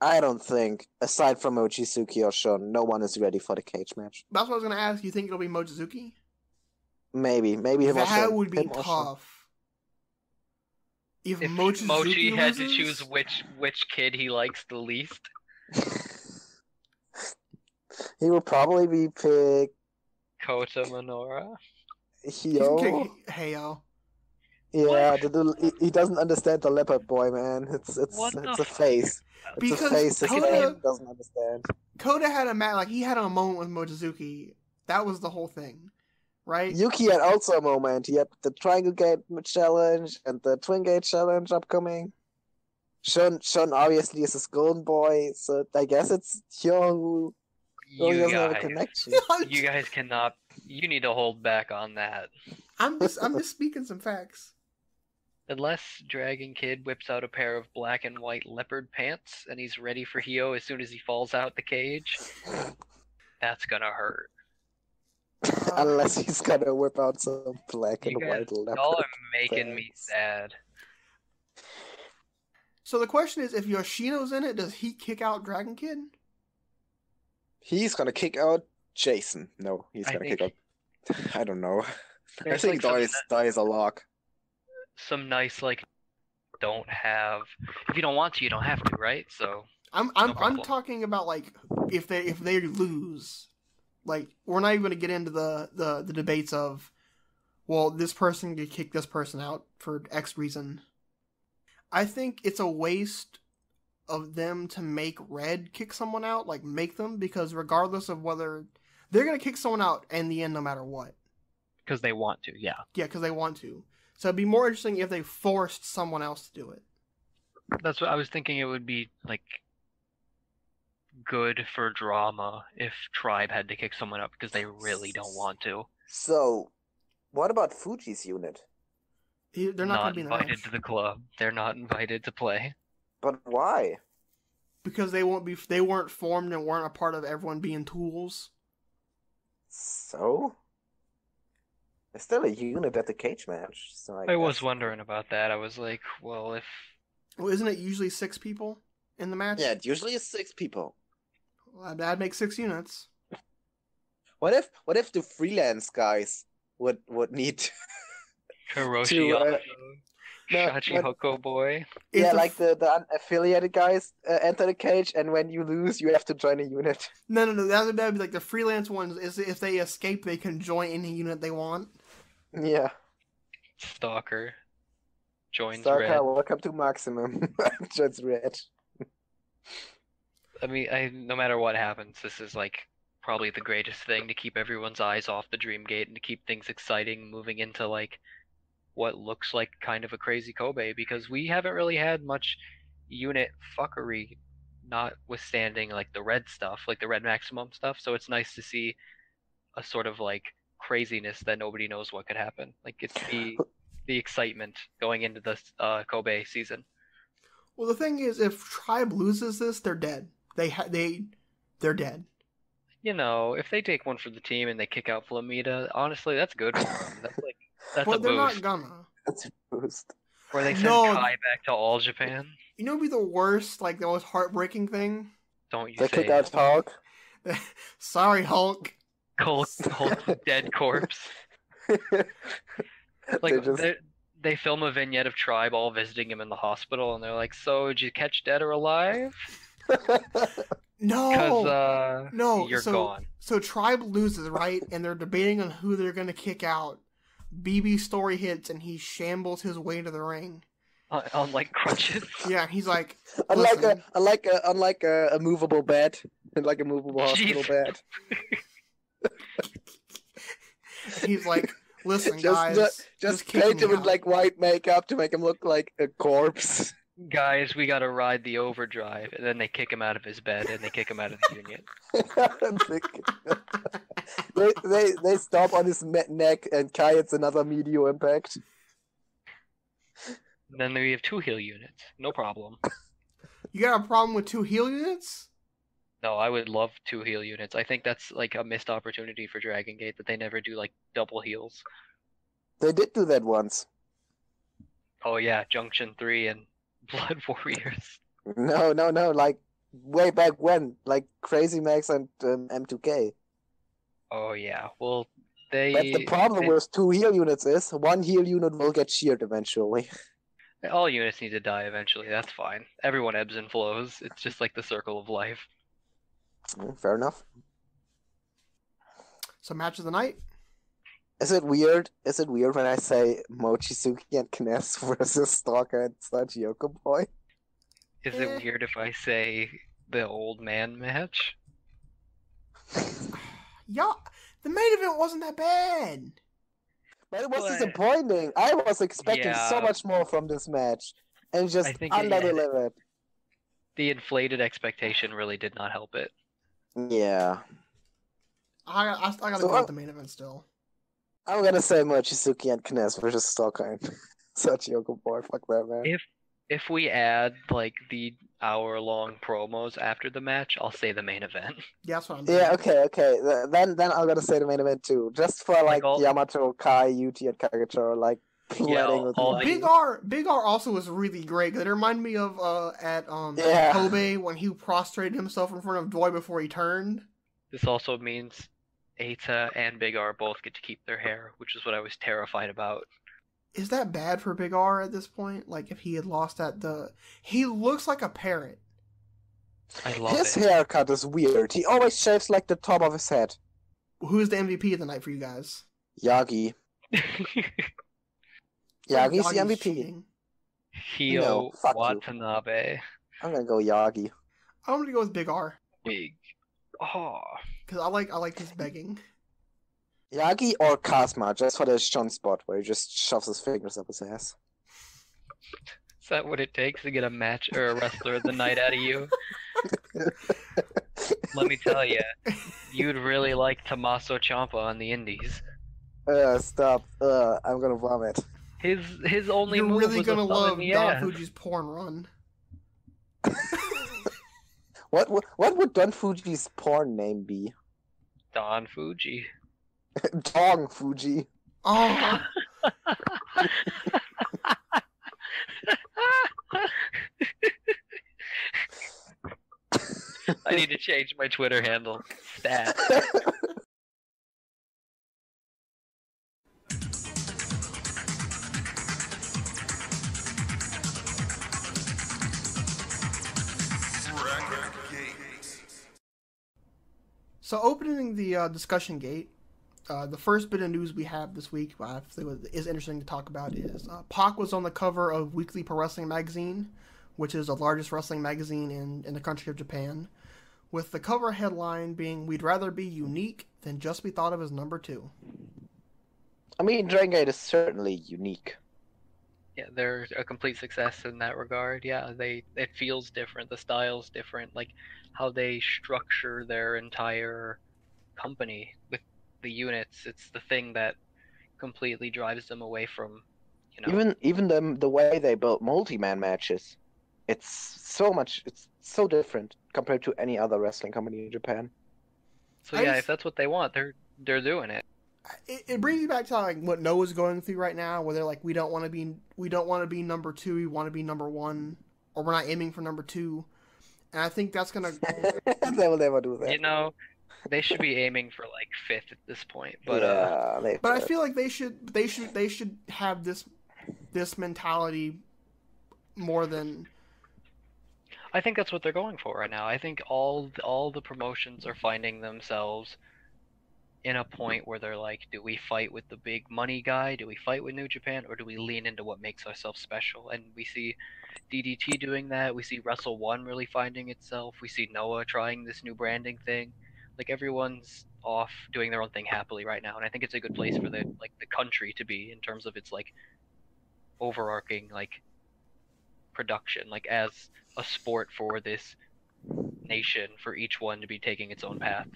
I don't think, aside from Mochizuki or Shun, no one is ready for the cage match. that's what I was going to ask. You think it'll be Mochizuki? Maybe him or That Shun. would be Him or Shun. tough. If If Mochizuki Mochi had to loses? choose which kid he likes the least, He will probably be picked Kota Minoura. He can Hyo. kick Heyo. Yeah, he doesn't understand the leopard boy, man. It's What the a face. It's Because a face his Koda- brain doesn't understand. Koda had he had a moment with Mochizuki. That was the whole thing, right? Yuki had also a moment. He had the Triangle Gate challenge and the Twin Gate challenge upcoming. Shun obviously is his golden boy, so I guess it's Hyo who really You doesn't have a guys, connection. you guys cannot. You need to hold back on that. I'm just speaking some facts. Unless Dragon Kid whips out a pair of black and white leopard pants and he's ready for Hio as soon as he falls out the cage, that's gonna hurt. Unless he's gonna whip out some black You and guys, white leopard. y'all are making me pants. sad. So the question is, if Yoshino's in it, does he kick out Dragon Kid? He's gonna kick out Jason. No, he's I gonna think kick out. I don't know. I There's think like Dai is a lock. some nice like don't have. If you don't want to, you don't have to, right? So I'm problem. talking about like if they lose, like we're not even going to get into the debates of, well, this person could kick this person out for X reason. I think it's a waste of them to make Red kick someone out, like make them, because regardless of whether they're going to kick someone out in the end, no matter what. because they want to, yeah. Yeah, because they want to. So it'd be more interesting if they forced someone else to do it. That's what I was thinking. It would be like good for drama if Tribe had to kick someone up because they really don't want to. So, what about Fuji's unit? They're not going to be in the invited match to the club. They're not invited to play. But why? because they won't be. They weren't formed and weren't a part of everyone being tools. So? There's still a unit at the cage match. So I was guess- wondering about that. I was like, well, if Well, isn't it usually 6 people in the match? Yeah, it usually is 6 people. Well, that'd make 6 units. What if the freelance guys would need Hiroshi To, also. No, Shachihoko boy. yeah, It's a like the unaffiliated guys enter the cage, and when you lose, you have to join a unit. no. That would be like the freelance ones. Is if they escape, they can join any unit they want. Yeah. Stalker. Joins Stalker, Red. welcome to Maximum. Joins Red. I mean, no matter what happens, this is like probably the greatest thing to keep everyone's eyes off the Dreamgate and to keep things exciting moving into like what looks like kind of a crazy Kobe, because we haven't really had much unit fuckery, notwithstanding like the red stuff, like the red maximum stuff. So it's nice to see a sort of like craziness that nobody knows what could happen. Like it's the excitement going into this Kobe season. Well, the thing is, if Tribe loses this, they're dead. They're dead. You know, if they take one for the team and they kick out Flamita, honestly, that's good for them. That's Well, a they're boost. not gonna. That's a boost. Or they send No. Kai back to All Japan. You know, what'd be the worst, like the most heartbreaking thing. Don't you They say kick out it. Hulk. Sorry, Hulk. Hulk's dead corpse. Like they film a vignette of Tribe all visiting him in the hospital, and they're like, "So, did you catch dead or alive? No, Because no. you're so, gone." So Tribe loses, right? And they're debating on who they're gonna kick out. BB's story hits, and he shambles his way to the ring. On like crutches. Yeah, he's like, unlike a movable bed, like a movable hospital Jeez. bed. he's like, listen, guys, Just kick paint me him in out." like white makeup to make him look like a corpse. Guys, we gotta ride the overdrive, and then they kick him out of his bed, and they kick him out of the union. they stop on his neck, and Kai hits another meteor impact. And then we have 2 heal units, no problem. You got a problem with 2 heal units? No, I would love 2 heal units. I think that's like a missed opportunity for Dragon Gate that they never do like double heals. They did do that once. Oh yeah, Junction 3 and Blood Warriors. No, like way back when, like Crazy Max and M2K. Oh yeah, well But the problem with 2 heal units is 1 heal unit will get sheared eventually. all units need to die eventually. That's fine. Everyone ebbs and flows. It's just like the circle of life. Fair enough. So match of the night. Is it weird? Is it weird when I say Mochizuki and Kness versus Stalker and Sachioko Boy? Is it weird if I say the old man match? Yeah, the main event wasn't that bad. But it was But- disappointing. I was expecting so Yeah. much more from this match, and just I think under the it- limit. The inflated expectation really did not help it. Yeah, I gotta So, go with the main event still. I'm gonna say Mochizuki and Kness versus Stalker and Sachioko Boy. Fuck that man. If we add like the hour-long promos after the match, I'll say the main event. Yeah, that's what I'm doing. Yeah, okay. Then I'm gonna say the main event too, just for like all- Yamato, Kai, Yuti, and Kagechiro like pleading with all me. the- Big R also was really great. It reminded me of at Yeah. Kobe when he prostrated himself in front of Doi before he turned. This also means Eita and Big R both get to keep their hair, which is what I was terrified about. Is that bad for Big R at this point? Like if he had lost he looks like a parrot. I love His it. haircut is weird. He always shaves like the top of his head. Who's the MVP of the night for you guys? Yagi. Yagi's the Yagi's MVP. cheating. Hio No, fuck you. Watanabe. I'm gonna go Yagi. I'm gonna go with Big R Big. Oh. because I like his begging. Yagi or Kazma, just for the Sean spot where he just shoves his fingers up his ass. Is that what it takes to get a match or a wrestler of the night out of you? Let me tell you, you'd really like Tommaso Ciampa on the Indies. Stop. I'm gonna vomit. His only You're move really was gonna a thumb love in the Don ass. Fuji's porn run. What would Don Fuji's porn name be? Don Fuji. Dong Fuji. Oh, I need to change my Twitter handle. Stat. So opening the discussion gate, the first bit of news we have this week, I think is interesting to talk about, is Pac was on the cover of Weekly Pro Wrestling Magazine, which is the largest wrestling magazine in the country of Japan, with the cover headline being, "We'd rather be unique than just be thought of as number 2." I mean, Dragon Gate is certainly unique. Yeah, they're a complete success in that regard. Yeah, it feels different. The style's different. Like how they structure their entire company with the units. It's the thing that completely drives them away from, Even the way they built multi-man matches, it's so different compared to any other wrestling company in Japan. So yeah, if that's what they want, they're doing it. It brings you back to like what Noah's going through right now, where they're like, we don't want to be number 2, we want to be number 1, or we're not aiming for number 2. And I think that's gonna. They will never do that. You know, they should be aiming for like 5th at this point. But yeah, but I feel like they should have this mentality more than. I think that's what they're going for right now. I think all the promotions are finding themselves in a point where they're like, do we fight with the big money guy? Do we fight with New Japan? Or do we lean into what makes ourselves special? And we see DDT doing that. We see Wrestle One really finding itself. We see Noah trying this new branding thing. Like everyone's off doing their own thing happily right now. And I think it's a good place for the country to be in terms of its like overarching like production, like as a sport for this nation, for each one to be taking its own path.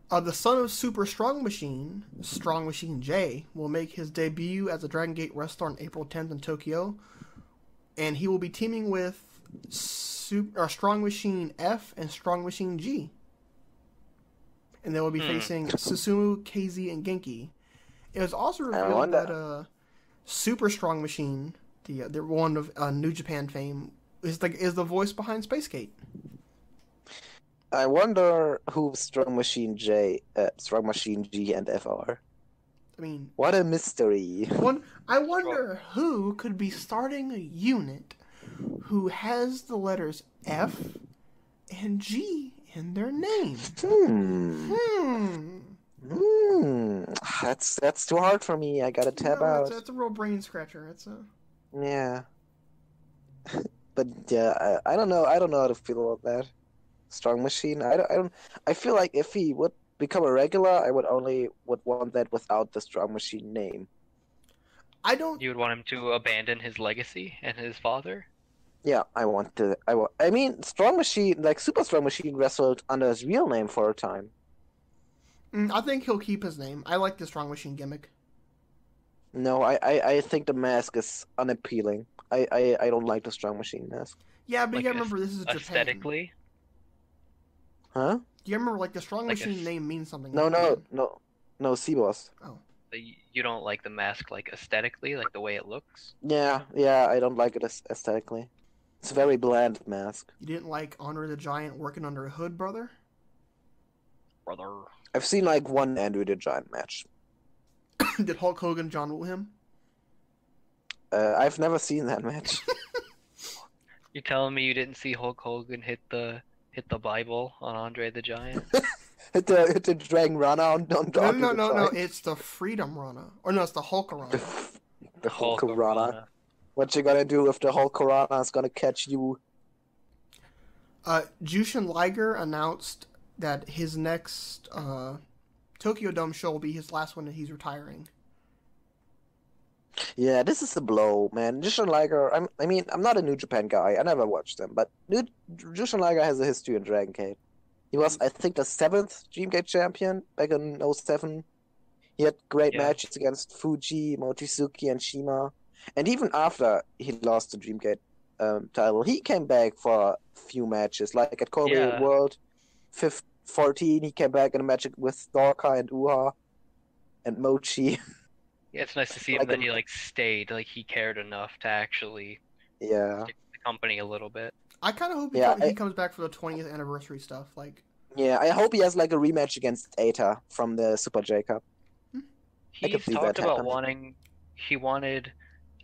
The son of Super Strong Machine J, will make his debut as a Dragon Gate wrestler on April 10th in Tokyo, and he will be teaming with Strong Machine F and Strong Machine G, and they will be facing Susumu, KZ, and Genki. It was also revealed that Super Strong Machine, the one of New Japan fame, is the voice behind Space Gate. I wonder who Strong Machine J, Strong Machine G, and F are. I mean, what a mystery. I wonder who could be starting a unit who has the letters F and G in their name. That's too hard for me. I gotta tab out. That's a real brain scratcher. Yeah. But yeah, I don't know. I don't know how to feel about that. Strong Machine. I feel like if he would become a regular, I would want that without the Strong Machine name. You would want him to abandon his legacy and his father? Yeah, I mean, Strong Machine, like Super Strong Machine, wrestled under his real name for a time. I think he'll keep his name. I like the Strong Machine gimmick. No, I think the mask is unappealing. I don't like the Strong Machine mask. Yeah, but you gotta remember, this is Japan. Aesthetically? Huh? You remember, the Strong Machine name means something. No, C-Boss. Oh. You don't like the mask, aesthetically, like the way it looks? Yeah, I don't like it aesthetically. It's a very bland mask. You didn't like Andre the Giant working under a hood, brother? I've seen one Andre the Giant match. Did Hulk Hogan John Woo him? I've never seen that match. You telling me you didn't see Hulk Hogan hit the Bible on Andre the Giant? hit the Dragon Rana on No. It's the Freedom Rana. Or no, it's the Hulk Rana. The Hulk Rana. What you gonna do if the Hulk Rana is gonna catch you? Jushin Liger announced that his next Tokyo Dome show will be his last one, and he's retiring. Yeah, this is a blow, man. Jushin Liger, I'm not a New Japan guy. I never watched them, but Jushin Liger has a history in Dragon Gate. He was, I think, the 7th Dreamgate champion back in 07. He had great matches against Fujii, Mochizuki, and Shima. And even after he lost the Dreamgate title, he came back for a few matches. Like at Kobe World 14, he came back in a match with Dorka and Uha and Mochi. Yeah, it's nice to see him that he stayed, he cared enough to actually stick with the company a little bit. I kind of hope he comes back for the 20th anniversary stuff. Yeah, I hope he has a rematch against Eita from the Super J Cup. He's talked about wanted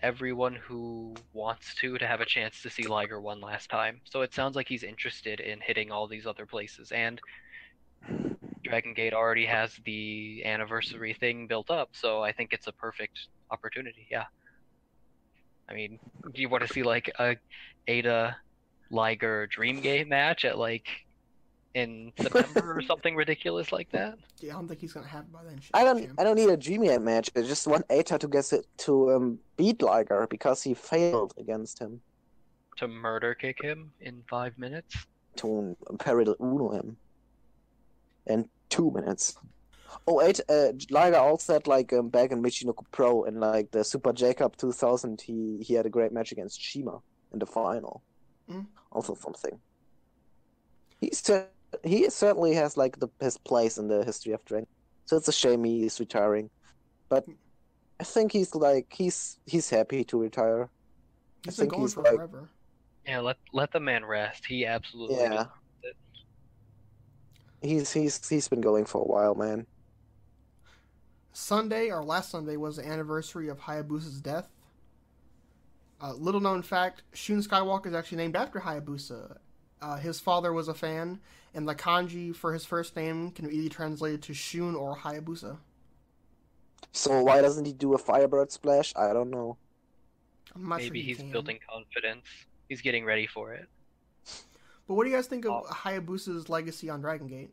everyone who wants to have a chance to see Liger one last time. So it sounds like he's interested in hitting all these other places, and Dragon Gate already has the anniversary thing built up, so I think it's a perfect opportunity. Yeah. I mean, do you want to see like a Ada Liger Dream Gate match at like in September or something ridiculous like that? Yeah, I don't think he's gonna have it by then. I don't need a Dreamgate match. I just want Eita to get it to beat Liger because he failed against him. To murder kick him in 5 minutes? To parallel Uno him. In 2 minutes. Oh, Liger also had like back in Michinoku Pro in like the Super J-Cup 2000, he had a great match against Shima in the final. Also something. He certainly has like his place in the history of Dragon. So it's a shame he's retiring, but I think he's happy to retire. He's been going for forever. Yeah, let the man rest. He absolutely yeah. He's been going for a while, man. Last Sunday was the anniversary of Hayabusa's death. Little known fact: Shun Skywalker is actually named after Hayabusa. His father was a fan, and the kanji for his first name can be either translated to Shun or Hayabusa. So why doesn't he do a Firebird splash? I don't know. Maybe he's building confidence. He's getting ready for it. But what do you guys think of Hayabusa's legacy on Dragon Gate?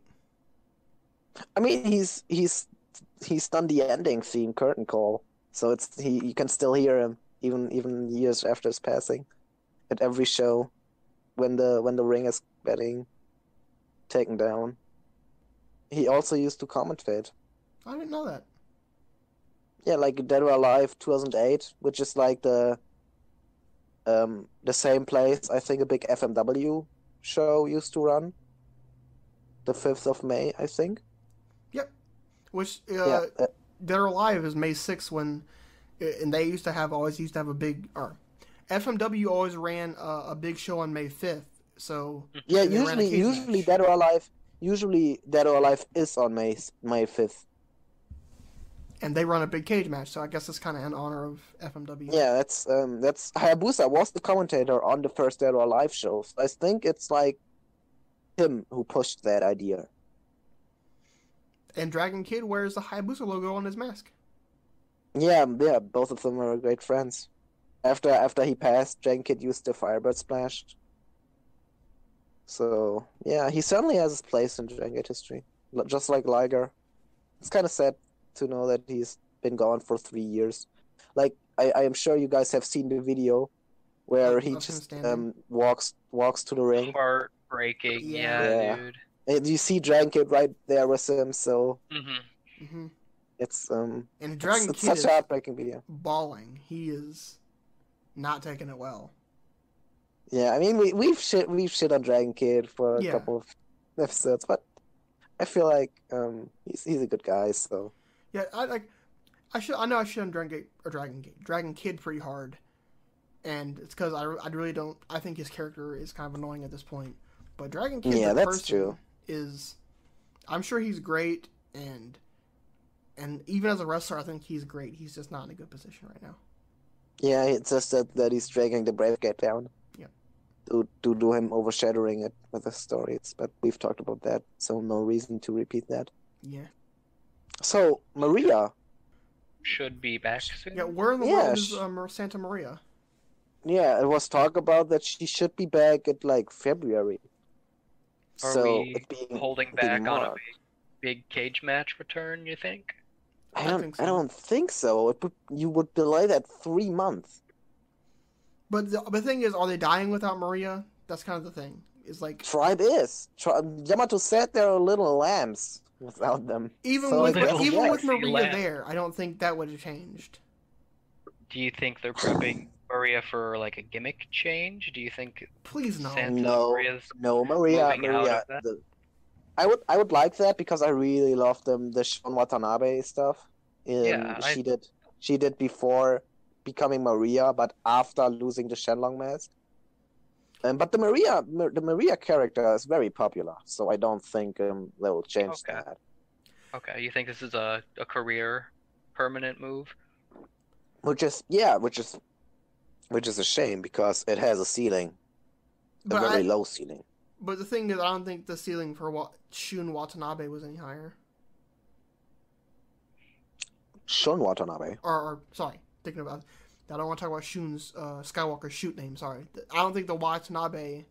I mean, he's done the ending theme, Curtain Call, so you can still hear him even years after his passing, at every show, when the ring is getting taken down. He also used to commentate. I didn't know that. Yeah, like Dead or Alive 2008, which is like the same place I think a big FMW show used to run. The 5th of May, I think. Yep. Which Dead or Alive is May 6th and they always used to have a big FMW always ran a big show on May 5th. So yeah, usually Dead or Alive is on May 5th. And they run a big cage match, so I guess it's kind of in honor of FMW. Yeah, that's Hayabusa was the commentator on the first Dead or Alive show. So I think it's like him who pushed that idea. And Dragon Kid wears the Hayabusa logo on his mask. Yeah, both of them are great friends. After he passed, Dragon Kid used the Firebird Splash. So yeah, he certainly has his place in Dragon Gate history, just like Liger. It's kind of sad to know that he's been gone for 3 years. Like I am sure you guys have seen the video where he just walks to the ring. Heartbreaking, yeah, dude. And you see Dragon Kid right there with him, so it's and Dragon it's Kid such a heartbreaking video. Bawling, he is not taking it well. Yeah, I mean we've shit on Dragon Kid for a couple of episodes, but I feel like he's a good guy, so. Yeah, I know I should on Dragon Kid pretty hard, and it's because I really don't. I think his character is kind of annoying at this point. But Dragon Kid, the person, true. I'm sure he's great, and even as a wrestler, I think he's great. He's just not in a good position right now. Yeah, it's just that he's dragging the Brave Gate down. Yeah. To do him overshadowing it with the stories, but we've talked about that, so no reason to repeat that. Yeah. So Maria should be back soon. Yeah, where in the world is Santa Maria? Yeah, it was talk about that she should be back at like February. Are we holding back on a big cage match return? You think? I don't think so. You would delay that 3 months. But the thing is, are they dying without Maria? That's kind of the thing. It's like Tribe Yamato said they're little lambs without them. Even with Maria there, I don't think that would have changed. Do you think they're prepping Maria for like a gimmick change? Do you think? Please no. No, Maria. I would like that because I really love the Shon Watanabe stuff. She did before becoming Maria, but after losing the Shenlong mask. But the Maria character is very popular, so I don't think they will change that. Okay, you think this is a career permanent move? Which is Which is a shame because it has a ceiling, a But very low ceiling. But the thing is, I don't think the ceiling for Shun Watanabe was any higher. Shun Watanabe. Or sorry, thinking about. I don't want to talk about Shun's Skywalker shoot name. Sorry, I don't think the Watanabe.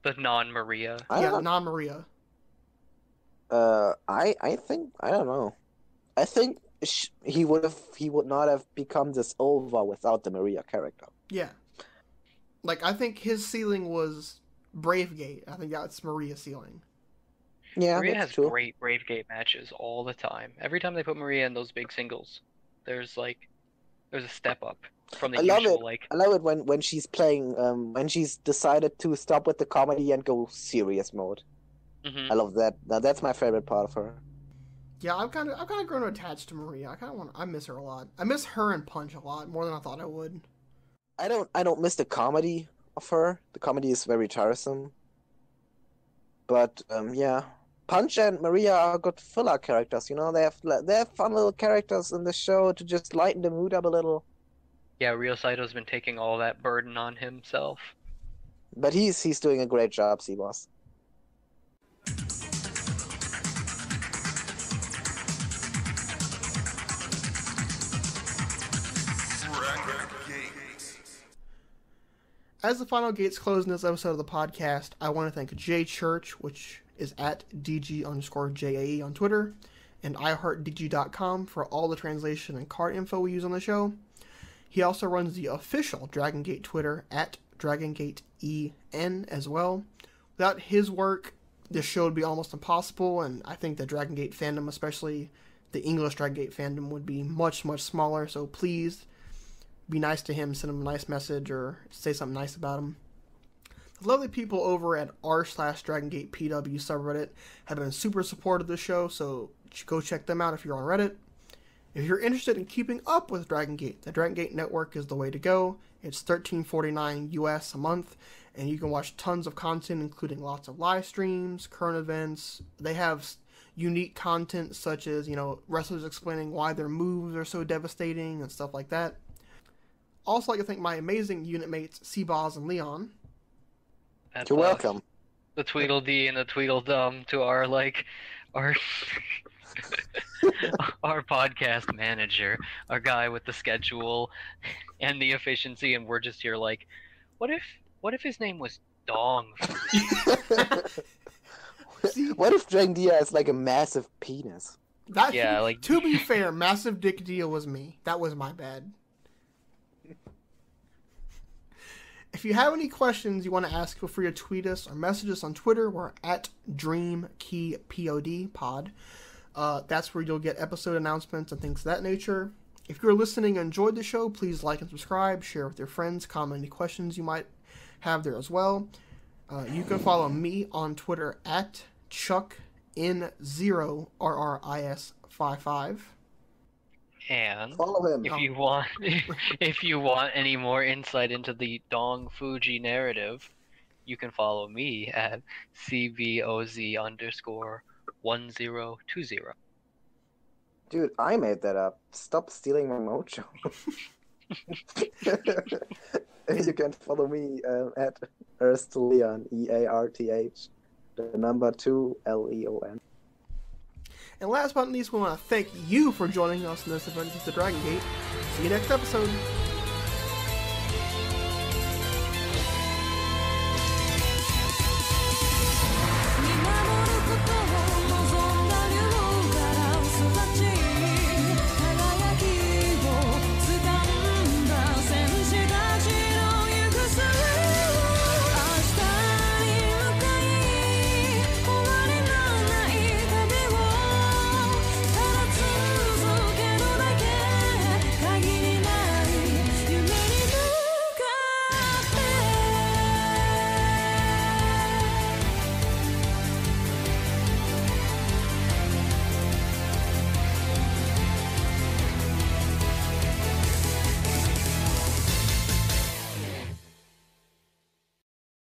The non-Maria. Non Maria. I think I don't know. I think he would not have become this over without the Maria character. Yeah. Like, I think his ceiling was Bravegate. I think that's Maria's ceiling. Yeah, Maria that's has true. great Bravegate matches all the time. Every time they put Maria in those big singles, there's a step up from the I love usual it. I love it when she's playing when she's decided to stop with the comedy and go serious mode. Mhm. I love that. That's my favorite part of her. Yeah, I've kind of grown attached to Maria. I miss her a lot. I miss her and Punch a lot more than I thought I would. I don't miss the comedy of her. The comedy is very tiresome. But yeah, Punch and Maria are good filler characters. You know, they have fun little characters in the show to just lighten the mood up a little. Yeah, Ryo Saito's been taking all that burden on himself. But he's doing a great job, C-Boss. As the final gates close in this episode of the podcast, I want to thank Jay Church, which is at DG_JAE on Twitter, and iHeartDG.com for all the translation and card info we use on the show. He also runs the official Dragon Gate Twitter at DragonGateEN as well. Without his work, this show would be almost impossible, and I think the Dragon Gate fandom, especially the English Dragon Gate fandom, would be much, much smaller, so please be nice to him, send him a nice message, or say something nice about him. The lovely people over at r/DragonGatePW subreddit have been super supportive of the show, so go check them out if you're on Reddit. If you're interested in keeping up with Dragon Gate, the Dragon Gate Network is the way to go. It's $13.49 US a month, and you can watch tons of content, including lots of live streams, current events. They have unique content such as, wrestlers explaining why their moves are so devastating and stuff like that. Also, I'd like to thank my amazing unit mates, Seaboz and Leon. That's You're welcome. The Tweedledee and the Tweedledum to our our podcast manager, our guy with the schedule and the efficiency, and we're just here like, what if his name was Dong? What if Dragon Dia is like a massive penis? To be fair, Massive Dick Dia was me. That was my bad. If you have any questions you want to ask, feel free to tweet us or message us on Twitter. We're at DreamKeyPod. That's where you'll get episode announcements and things of that nature. If you're listening and enjoyed the show, please like and subscribe, share with your friends, comment any questions you might have there as well. You can follow me on Twitter at ChuckN0RRIS55. And follow him. if you want any more insight into the Dong Fujii narrative, you can follow me at CBOZ_1020. Dude, I made that up. Stop stealing my mojo. You can follow me at EarthLeon, EARTH, the number 2 LEON. And last but not least, we want to thank you for joining us in this adventure to Dragon Gate. See you next episode.